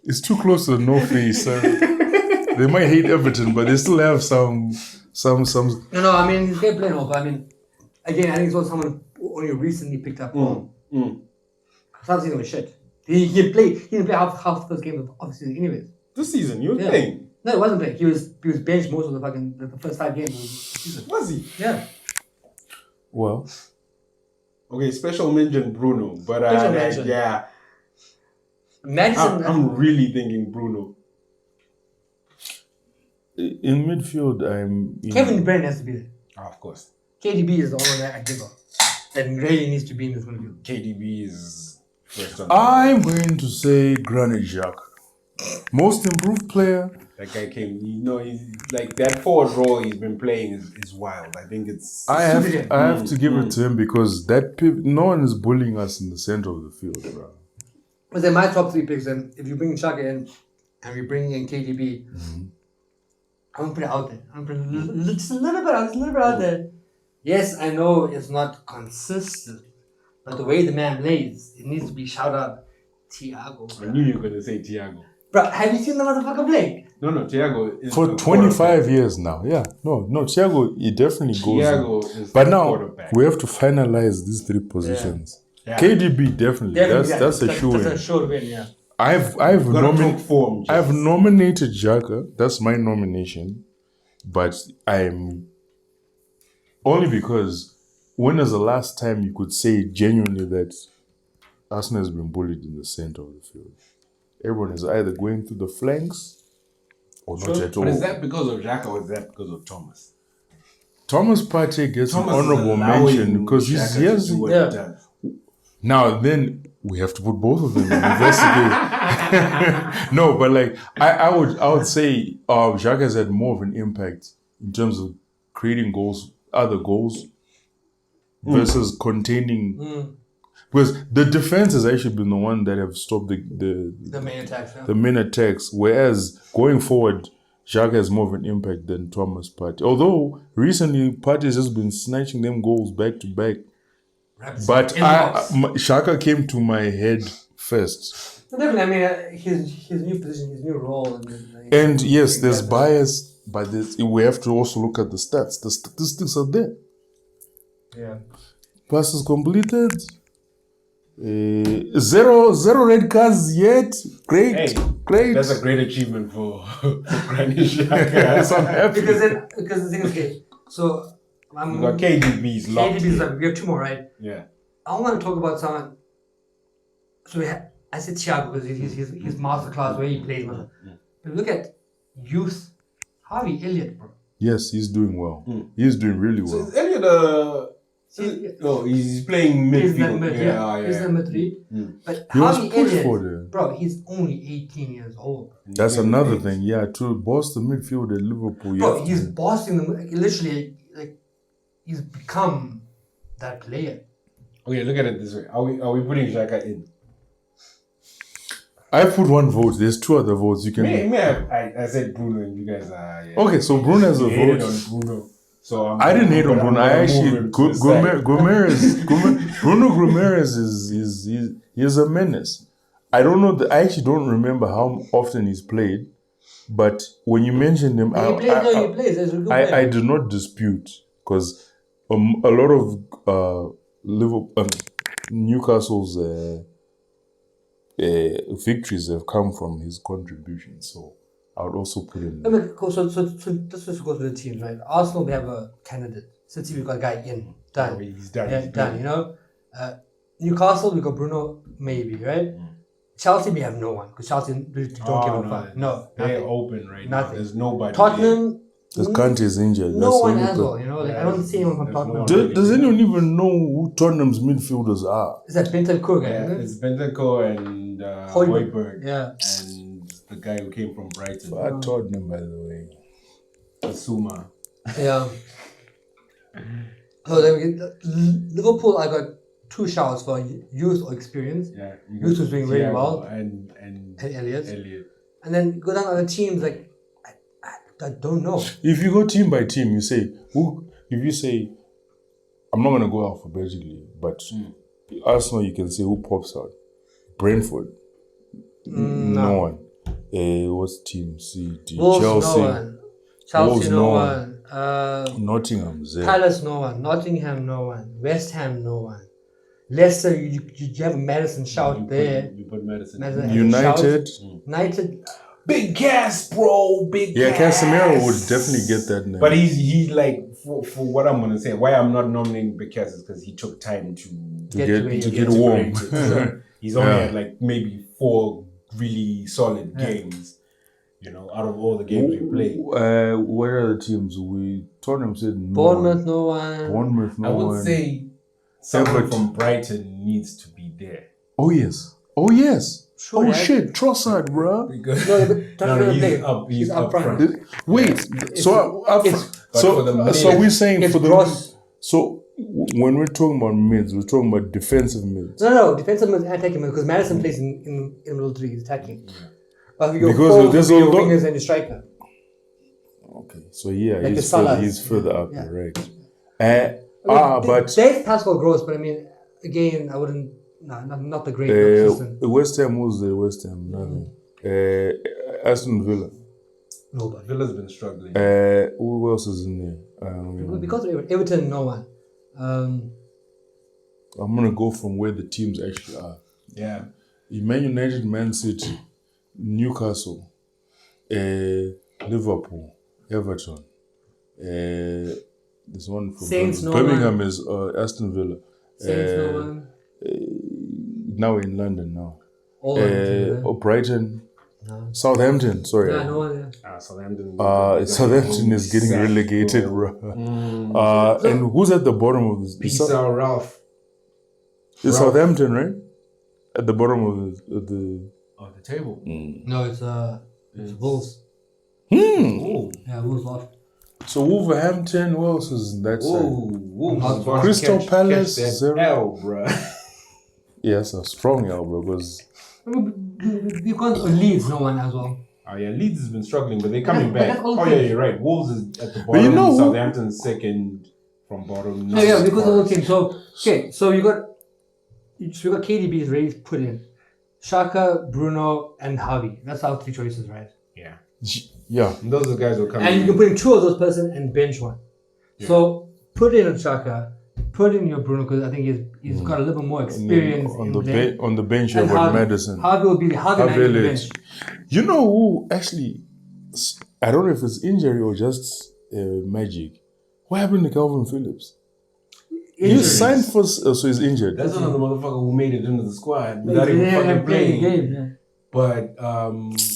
It's too close to the North Face. They might hate Everton, but they still have some. No. I mean, he's playing well, but I mean, again, I think it's also someone only recently picked up. Last season was shit. He didn't play half those games of the season, anyways. This season, you were playing. No, he wasn't playing. He was benched most of the first 5 games of the season. Was he? Yeah. Well, okay, special mention Bruno, but Special mention. yeah, Madison. I'm really thinking Bruno. in midfield, Kevin De Bruyne has to be there. Of course. KDB is the only one that I give up. That really needs to be in this midfield. KDB is first on. I'm going to say Granit Xhaka. Most improved player. That guy came. He's like that forward role he's been playing is wild. I think it's. I have to give it to him because no one is bullying us in the center of the field, bro. But then my top 3 picks, and if you bring Xhaka in and we bring in KDB, I'm gonna put it out there. I'm gonna put just a little bit out there. Yes, I know it's not consistent, but the way the man plays, it needs to be shout out Thiago. I knew you were gonna say Thiago. Bro, have you seen the motherfucker play? No, Thiago is For the 25 years now. Yeah. No, Thiago, he definitely goes. Thiago is But the now quarterback. we have to finalize these 3 positions. Yeah. KDB definitely. That's a sure That's win. a sure win, yeah. I've nominated Xhaka. That's my nomination, but I'm only because when was the last time you could say genuinely that Arsenal has been bullied in the center of the field? Everyone is either going through the flanks or not at all. But is that because of Xhaka or is that because of Thomas? Thomas Partey gets an honorable is allowing mention because he Xhaka to has. do what he does. Now then, we have to put both of them in investigate. No, but like I would say Xhaka has had more of an impact in terms of creating other goals versus containing. Because the defense has actually been the one that have stopped The main attacks, yeah. the main attacks, whereas going forward, Xhaka has more of an impact than Thomas Partey. Although recently Partey has just been snatching them goals back to back. But Xhaka came to my head first. Definitely, I mean, his new position, his new role. And yes, there's bias, but we have to also look at the stats. The statistics are there. Yeah. Passes completed. Zero red cards yet. Great. That's a great achievement for Granit Xhaka. I'm happy. Because the thing is, okay, so You got KDB's locked. KDB's like, we have 2 more, right? Yeah. I want to talk about someone. So I said Thiago because he's masterclass where he plays. But look at youth, Harvey Elliott, bro. Yes, he's doing well. He's doing really well. So is Elliot he's playing midfield. He's number 3. But He was Harvey pushed for Elliott, the. bro, he's only 18 years old. That's another thing. Yeah, to boss the midfield at Liverpool. Bro, he's bossing them. Literally, like, he's become that player. Okay, look at it this way. Are we putting Xhaka in? I put 1 vote. There's 2 other votes. You can. I said Bruno and you guys are. Yeah. Okay, so Bruno has a vote. On Bruno. So I didn't hate on Bruno. I actually Bruno Guimaraes is a menace. I don't know. I actually don't remember how often he's played, but when you mentioned him, He plays. I do not dispute because a lot of Newcastle's victories have come from his contribution. So I would also put him. I mean, so let's just go to the team, right? Arsenal, we have a candidate. City, we got a guy in. Done. Oh, he's done. Yeah, done, you know? Newcastle, we got Bruno, maybe, right? Chelsea, we have no one because Chelsea don't give a fuck. No, they're nothing. open right now. Nothing. There's nobody. Tottenham, Because Kante is injured. no That's one the only as thing. well. You know, like I don't see anyone from There's Tottenham. no one. Does anyone even know who Tottenham's midfielders are? Is that Bentancur guy? Yeah, Isn't it? it's Bentancur and Højbjerg. Højbjerg. Yeah. And the guy who came from Brighton, Tottenham, by the way. Suma. Yeah. So then we get Liverpool. I got 2 shouts for youth or experience. Yeah, Youth was doing really Thiago well. And Elliot. Elliot. And then go down to other teams like I don't know. If you go team by team, you say who. If you say, I'm not gonna go alphabetically, but Arsenal, you can say who pops out. Brentford, no one. What's team? Wolves, Chelsea, no one. Chelsea, Wolves, no no one. Nottingham, there. Palace, no one. Nottingham, no one. West Ham, no one. Leicester, you have a Madison shout there. You put Madison. United. United. Big gas, bro. Big Yeah, gas. Casemiro would definitely get that name. But he's like for what I'm gonna say. Why I'm not nominating Big Cass is because he took time to get warm. So he's only Yeah. had like maybe 4 really solid games. You know, out of all the games we played. What are the teams? Tottenham said no. Bournemouth, no one. Bournemouth, no I would one. say someone Everton. from Brighton needs to be there. Oh yes. Oh yes. Sure, oh yeah. shit, Trossard, bruh. Because No, but Tottenham he's up up front. front. Wait, so for the mid- we're saying It's for the Gross. so when we're talking about mids, we're talking about defensive mids. No, defensive mid, attacking mid, because Madison plays in middle 3, he's attacking. But your Because forwards there's will be a your lot- wingers and your striker. Okay, so yeah, Like he's the Salahs. he's further up, Yeah. right? But there's Pascal Gross, but I mean, again, I wouldn't. No, not the great consistent. West Ham was the West Ham, nothing. Aston Villa. Nobody. Villa's been struggling. Who else is in there? Because of Everton, no one. I'm gonna go from where the teams actually are. Yeah. Man United, Man City, Newcastle, Liverpool, Everton. This one from Saints, no Birmingham one. is Aston Villa. Saints, no one. Now in London now. All of them. Brighton, No. Southampton. Sorry. Yeah, no one. Yeah. Southampton. Southampton is getting relegated, bro. And who's at the bottom of this? Peace out, Ralph. It's Southampton, right? At the bottom of the. On the table. No, it's Wolves. Ooh. Yeah, Wolves lost. So Wolverhampton, who else is in that side? Ooh. Crystal Palace, Catch that 0. L, bro. Yes, a strong L, bro, because We've gone to Leeds, no one as well. Oh yeah, Leeds has been struggling, but they're coming But back. that's all Oh the yeah, teams. you're right. Wolves is at the But you bottom. know who- Southampton second from bottom. No, yeah, because of the team. So you got KDB's ready to put in Shaka, Bruno, and Javi. That's our 3 choices, right? Yeah, yeah, and those are the guys who are coming. And you can put in 2 of those person and bench one. So put in Shaka, put in your Bruno because I think he's got a little bit more experience on in the play. on the bench you And have got Javi- Madison. Javi will be Javi and the bench. You know who actually? I don't know if it's injury or just magic. What happened to Calvin Phillips? He Injuries. signed for so he's injured. That's another motherfucker who made it into the squad without even Yeah, fucking playing. game. Yeah. But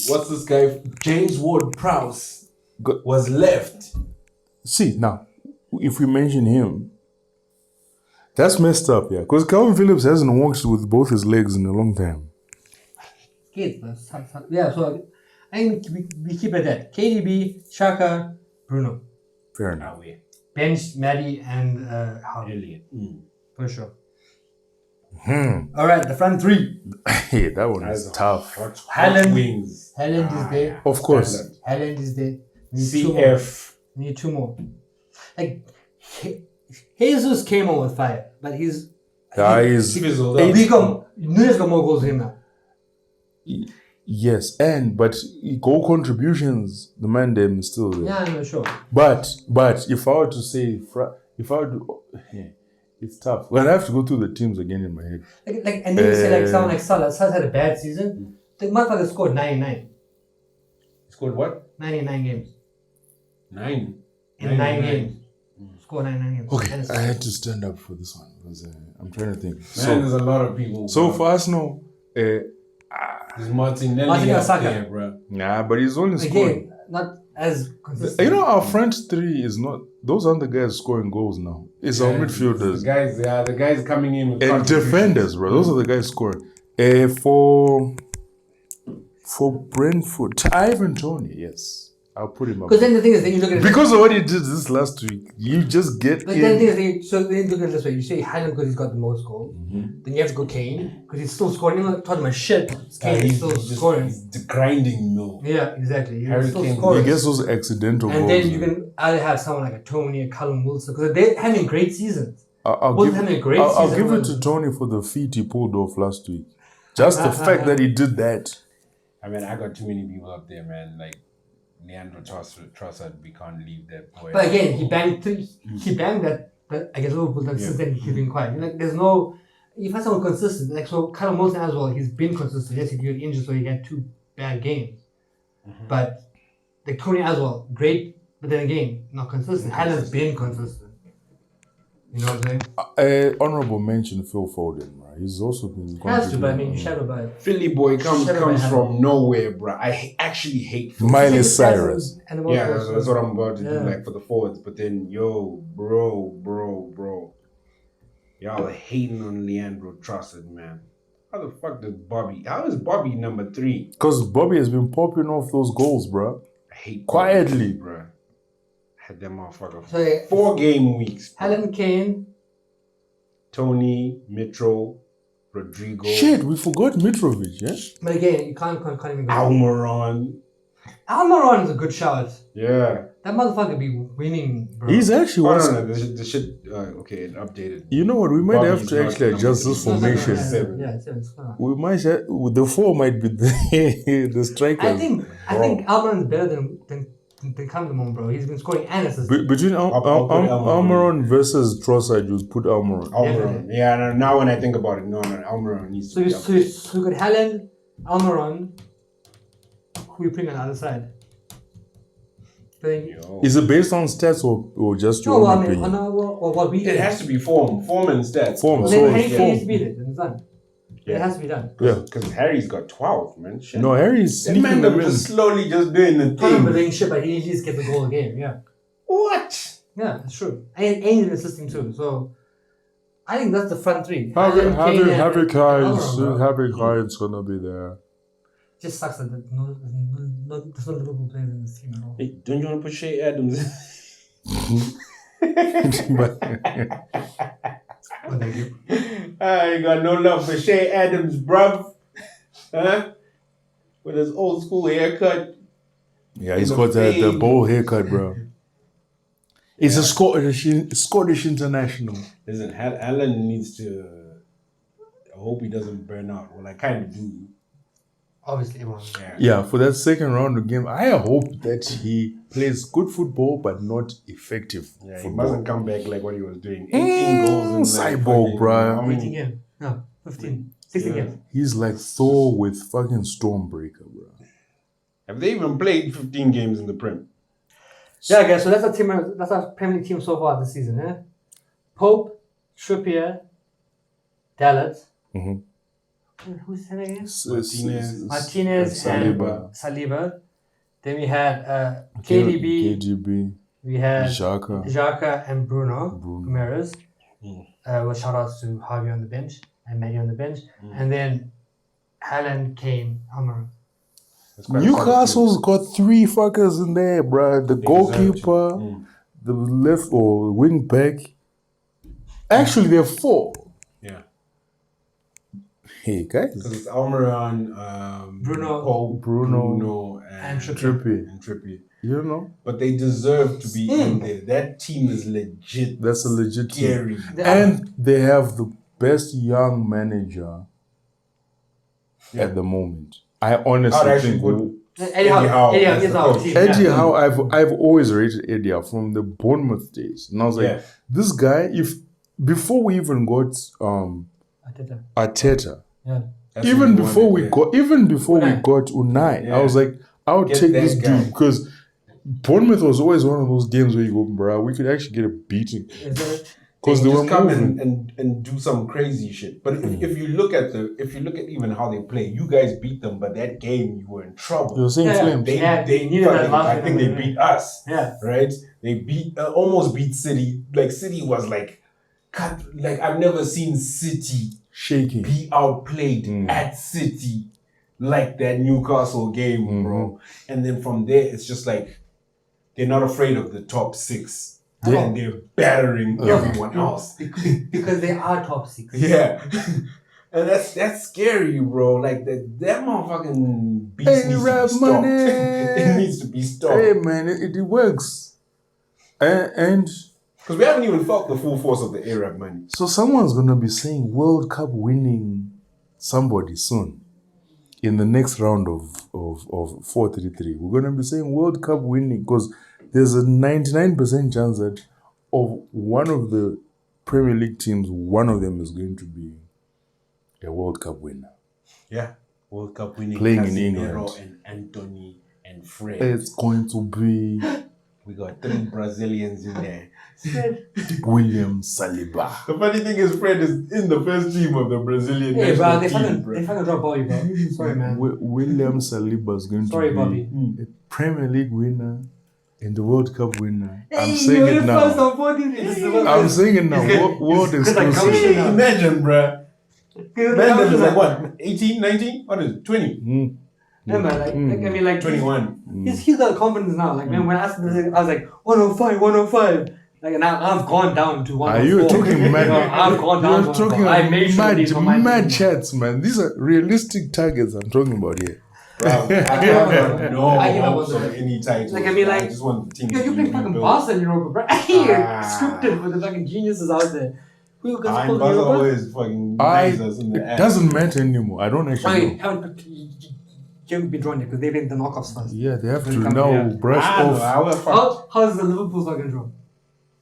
what's this guy? James Ward-Prowse was left. See now, if we mention him, that's messed up, yeah. Because Calvin Phillips hasn't walked with both his legs in a long time. Kids, yeah. So I think we keep it at that. KDB, Shaka, Bruno, Fair enough. bench, Maddie, and Javi Elliot. for sure. All right, the front 3. Hey, that one is tough. Haaland. Wings. Haaland is there. Of course. Haaland is there. We need 2 more. CF. We need 2 more. Like Jesus came on with fire, but he's Guys, Fizzled out. Nunes got more goals than him now. yes, but goal contributions, the man them is still there. Yeah, no, sure. But if I were to say, it's tough. Well, I have to go through the teams again in my head. Like and then you say like someone like Salah. Salah's had a bad season. The motherfucker scored 99. Scored what? 99 games. 9. In 9 games. Scored 99 games. Okay, And it's- I had to stand up for this one because I'm trying to think. Man, there's a lot of people. So for Arsenal, There's Martinelli Martinelli up Saka. there, bro. Nah, but he's only scoring. Again, not as consistent. You know, our front three is not. Those aren't the guys scoring goals now. It's our midfielders. The guys coming in with And defenders, bro. Those are the guys scoring. For Brentford, Ivan Toney, yes. I'll put him up. Because then the thing is, then you look at it. Because of what he did this last week, you just get But in. then the thing is, so then you look at it this way. You say Haaland because he's got the most goals. Then you have to go Kane because he's still scoring. Even though Tottenham is shit, Kane is still scoring. He's the grinding mill. Yeah, exactly. He's Harry still Kane. scoring. He gets those accidental And goals. then you can either have someone like a Tony, a Callum Wilson, because they're having great seasons. I'll Both give, having a great I'll season. give it to Tony for the feat he pulled off last week. Just the fact that he did that. I mean, I got too many people up there, man. Like Leandro Trossard, we can't leave that boy. But again, he banged that against Liverpool. That since then he's been quiet. Like there's no, you find someone consistent. Like so, Callum Wilson as well. He's been consistent. Yes, he got injured, so he had 2 bad games. But the Tony as well, great. But then again, not consistent. Haaland's been consistent. You know what I'm saying? Honorable mention Phil Foden, right? He's also been. He has to, but I mean, shadow by Philly boy comes Shut up, from nowhere, bro. I actually hate Philly. Miley Cyrus. Yeah, that's what I'm about to do, like for the forwards. But then, bro. Y'all are hating on Leandro Trossard, man. How the fuck does Bobby? How is Bobby number 3? Because Bobby has been popping off those goals, bro. I hate Quietly. Bobby, bro. Had that motherfucker So, yeah, 4 game weeks. Bro. Haaland, Kane. Tony, Mitro, Rodrigo, Shit, we forgot Mitrovic, yeah? But again, you can't even go. Almiron. Almiron is a good shout. Yeah. That motherfucker be winning, bro. He's actually Oh, was. no, the shit. Okay, it updated. You know what? We might have Bobby's to not actually number adjust three. this formation. Seven. Yeah, 7. It's fine. We might have, the 4 might be the strikers. I think Almiron's better than Kandamon, bro. He's been scoring and assisting. Between I'll put Almiron. Almiron versus Trossard, you put Almiron. Almiron. Yeah, now when I think about it, no, Almiron needs So to you be up. so you got Haaland, Almiron, who you putting on the other side? Yo. Is it based on stats or just your No, own I mean, opinion? or what we It has to be form and stats. Form, Well, so then Harry form. Kane needs to beat it, and it's done. Yeah. It has to be done. Yeah. Because Harry's got 12, man. Shit. No, Harry's that sneaking man them in. just slowly just doing the Tottenham thing. doing shit, but he at least gets a goal a game. Yeah, What? yeah, it's true. And he's been assisting too. So I think that's the front 3. Harry Haaland, Kane, and Kynes, Almiron, bro. Harry Kynes gonna be there. Just sucks that there's no Liverpool players in this team at all. Hey, don't you want to put Shea Adams in? But Oh, thank you. You got no love for Shea Adams, bruv. Huh? With his old school haircut. yeah, he's In got the the fade. bowl haircut, bro. He's a Scottish international. Listen, Alan needs to. I hope he doesn't burn out. Well, I kind of do. Obviously, everyone. Yeah. Yeah, for that second round of game, I hope that he plays good football but not effective Yeah, he football. mustn't come back like what he was doing. 18 goals in cyborg, fucking- bruh. how 18 many- games. No, 15. 16 Yeah. games. He's like Thor with fucking Stormbreaker, bro. Have they even played 15 games in the Prem? Yeah, guys, so that's our team. That's our Premier League team so far this season, eh? Pope, Trippier, Dalot. Mhm. Who's that again? Martinez and Saliba. Saliba. Then we had KDB. KDB, We had Xhaka. Xhaka and Bruno Gomes. Mm. With shout outs to Harvey on the bench and Matty on the bench. Mm. And then Haaland, Kane, Almiron. That's quite Newcastle's got 3 fuckers in there, bro. The They goalkeeper, deserve to. the left or wing back. Actually, there are 4. Yeah. Hey, guys. Because it's Almiron, Bruno. Pope, Bruno, and Trippier. Trippier. And Trippier. You know? But they deserve to be in there. That team is legit. That's a legit team. Scary. And they have the best young manager Yeah. at the moment. I I'd honestly actually think put Eddie Howe as is the our coach. team. Eddie yeah. Howe, I've always rated Eddie Howe from the Bournemouth days. And I was like, Yeah. this guy, before we even got Arteta, Yeah. That's even what before we Unai. got Unai, Yeah. I was like, I would Get take that this guy. dude because Bournemouth was always one of those games where you go, bro, we could actually get a beating. Is that because they were just come moving. and do some crazy shit. But if you look at even how they play, you guys beat them, but that game you were in trouble. You're saying Flames. They needed that last I think they minute. beat us. Yeah. Right? They beat almost beat City. Like City was like cut. Like I've never seen City Shaking. be outplayed at City like that Newcastle game, bro. And then from there, it's just like they're not afraid of the top 6. And they're battering everyone else. Because they are top 6. Yeah. And that's scary, bro. Like that motherfucking beast needs to be Arab stopped. money. It needs to be stopped. Hey man, it works. And Because we haven't even felt the full force of the Arab money. so someone's gonna be saying World Cup winning somebody soon. In the next round of 4-3-3. We're gonna be saying World Cup winning because there's a 99% chance that of one of the Premier League teams, one of them is going to be a World Cup winner. Yeah. World Cup winning. Playing in Casemiro England. and Anthony and Fred. It's going to be We got 3 Brazilians in there. William Saliba. The funny thing is, Fred is in the first team of the Brazilian Hey, national bro, they team, fucking drop Bobby, bro. Sorry, man. William Saliba is going Sorry, to Bobby. be a Premier League winner and the World Cup winner. I'm saying it now. I'm saying it now. World exclusive. now. Imagine, bruh. Imagine, like what? 18, 19? What is it? 20? Yeah, man, like 21. He's got confidence now. Like, man, when I asked him, I was like, 105. Like, now I've gone down to 104. Are you talking mad? I've gone down. You're talking I made sure these were my mad team. chats, man. These are realistic targets I'm talking about here. Bro, I have no I give up hopes on of that. any titles. Like, I mean, like, I just want the team Yo, to you be play fucking rebuilt. Barca in Europa, bro. Scripted for the fucking geniuses out there. Who can I'm support Barca Europa? always fucking nice us in the It ass. doesn't matter anymore. I don't I actually mean, know. you haven't been drawn yet because they've been the knockoffs first. Yeah, they have to When it comes now to- brush I don't know, off. I will fuck. How's the Liverpool fucking draw?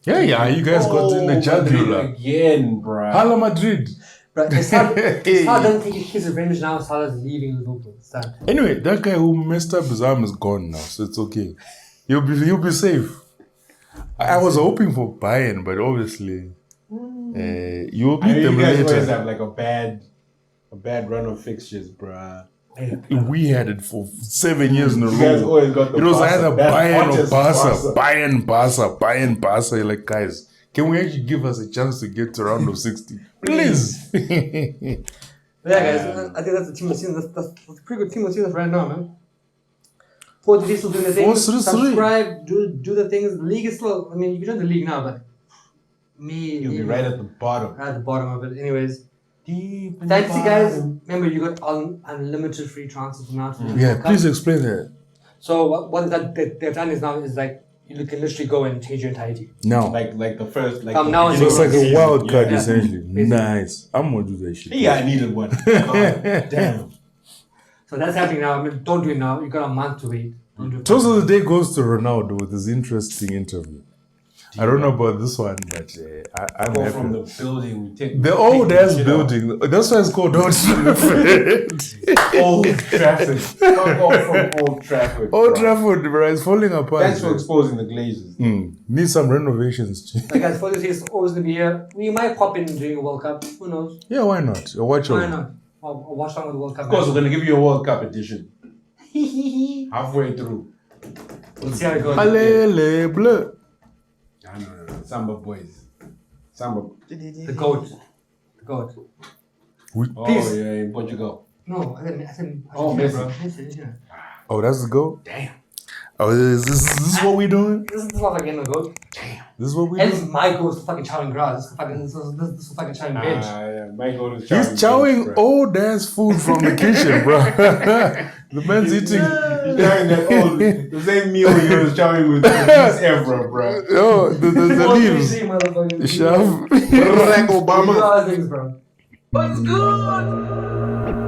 Yeah, you guys got in the Madrid jugular. again, bro. Hala Madrid. But Salah doesn't take his revenge now. Salah's leaving Liverpool. It's done. Anyway, that guy who messed up his arm is gone now, so it's okay. He'll be safe. I was hoping for Bayern, but obviously you'll I beat mean, them you guys always later. have like a bad run of fixtures, bruh. We had it for 7 years in a You guys row. always got the It was Barca, either that Bayern or hottest Barca. Barca. Bayern, Barca. You're like, guys, can we actually give us a chance to get to round of 60? Please. But yeah, guys, I think that's the team of the season. That's a pretty good team of the season right now, man. 4-3 still doing the thing. 4-3-3. Subscribe, do the things. The league is still. I mean, you can join the league now, but You'll be right at the bottom. right at the bottom of it. Anyways, Deep in fantasy the guys. bottom. Remember, you got unlimited free transfers from now to the Yeah, World Cup. please explain that. So what they've done is now is like you can literally go and change your entire team. Now. Like the first, like From the now on, So it's like a beginning wild of the card, season. essentially. Basically. Nice. I'm going to do that shit. Yeah, I needed one. God damn. So that's happening now. I mean, don't do it now. You got a month to wait. Don't do it. Toss of the day goes to Ronaldo with his interesting interview. I don't know about this one, but I'm Go happy. from the building. We take The old ass shit building. That's why it's called Old Trafford. out. Old Trafford. Fuck off from Old Trafford. Old bro. Trafford, bro, it's falling apart. Thanks for exposing the Glazers. Need some renovations. Like guys, for this is always gonna be here. We might pop in during the World Cup. Who knows? Yeah, why not? Watch Why out. not? I'll watch some of the World Cup. Of course, we're gonna give you a World Cup edition halfway through. We'll see how it goes. Alele bleu. No. Samba boys. Samba. The goat. The goat. Oh Peace. yeah, in Portugal. No, I said Oh, Argentina, Messi. bro. Messi. Oh, that's the goal? Damn. Oh, is this what we doing? This is not fucking the goat. This is what we Hence doing? my goat is fucking chowing grass. This is fucking chowing bench. Yeah, my goal is He's chowing old ass food from the kitchen, bro. The man's eating. He's chowing that old, the same meal he was chowing with this ever, bro. Oh, the All leaves. three motherfuckers. Shove. Barack You Obama. do other things, bro. What's good?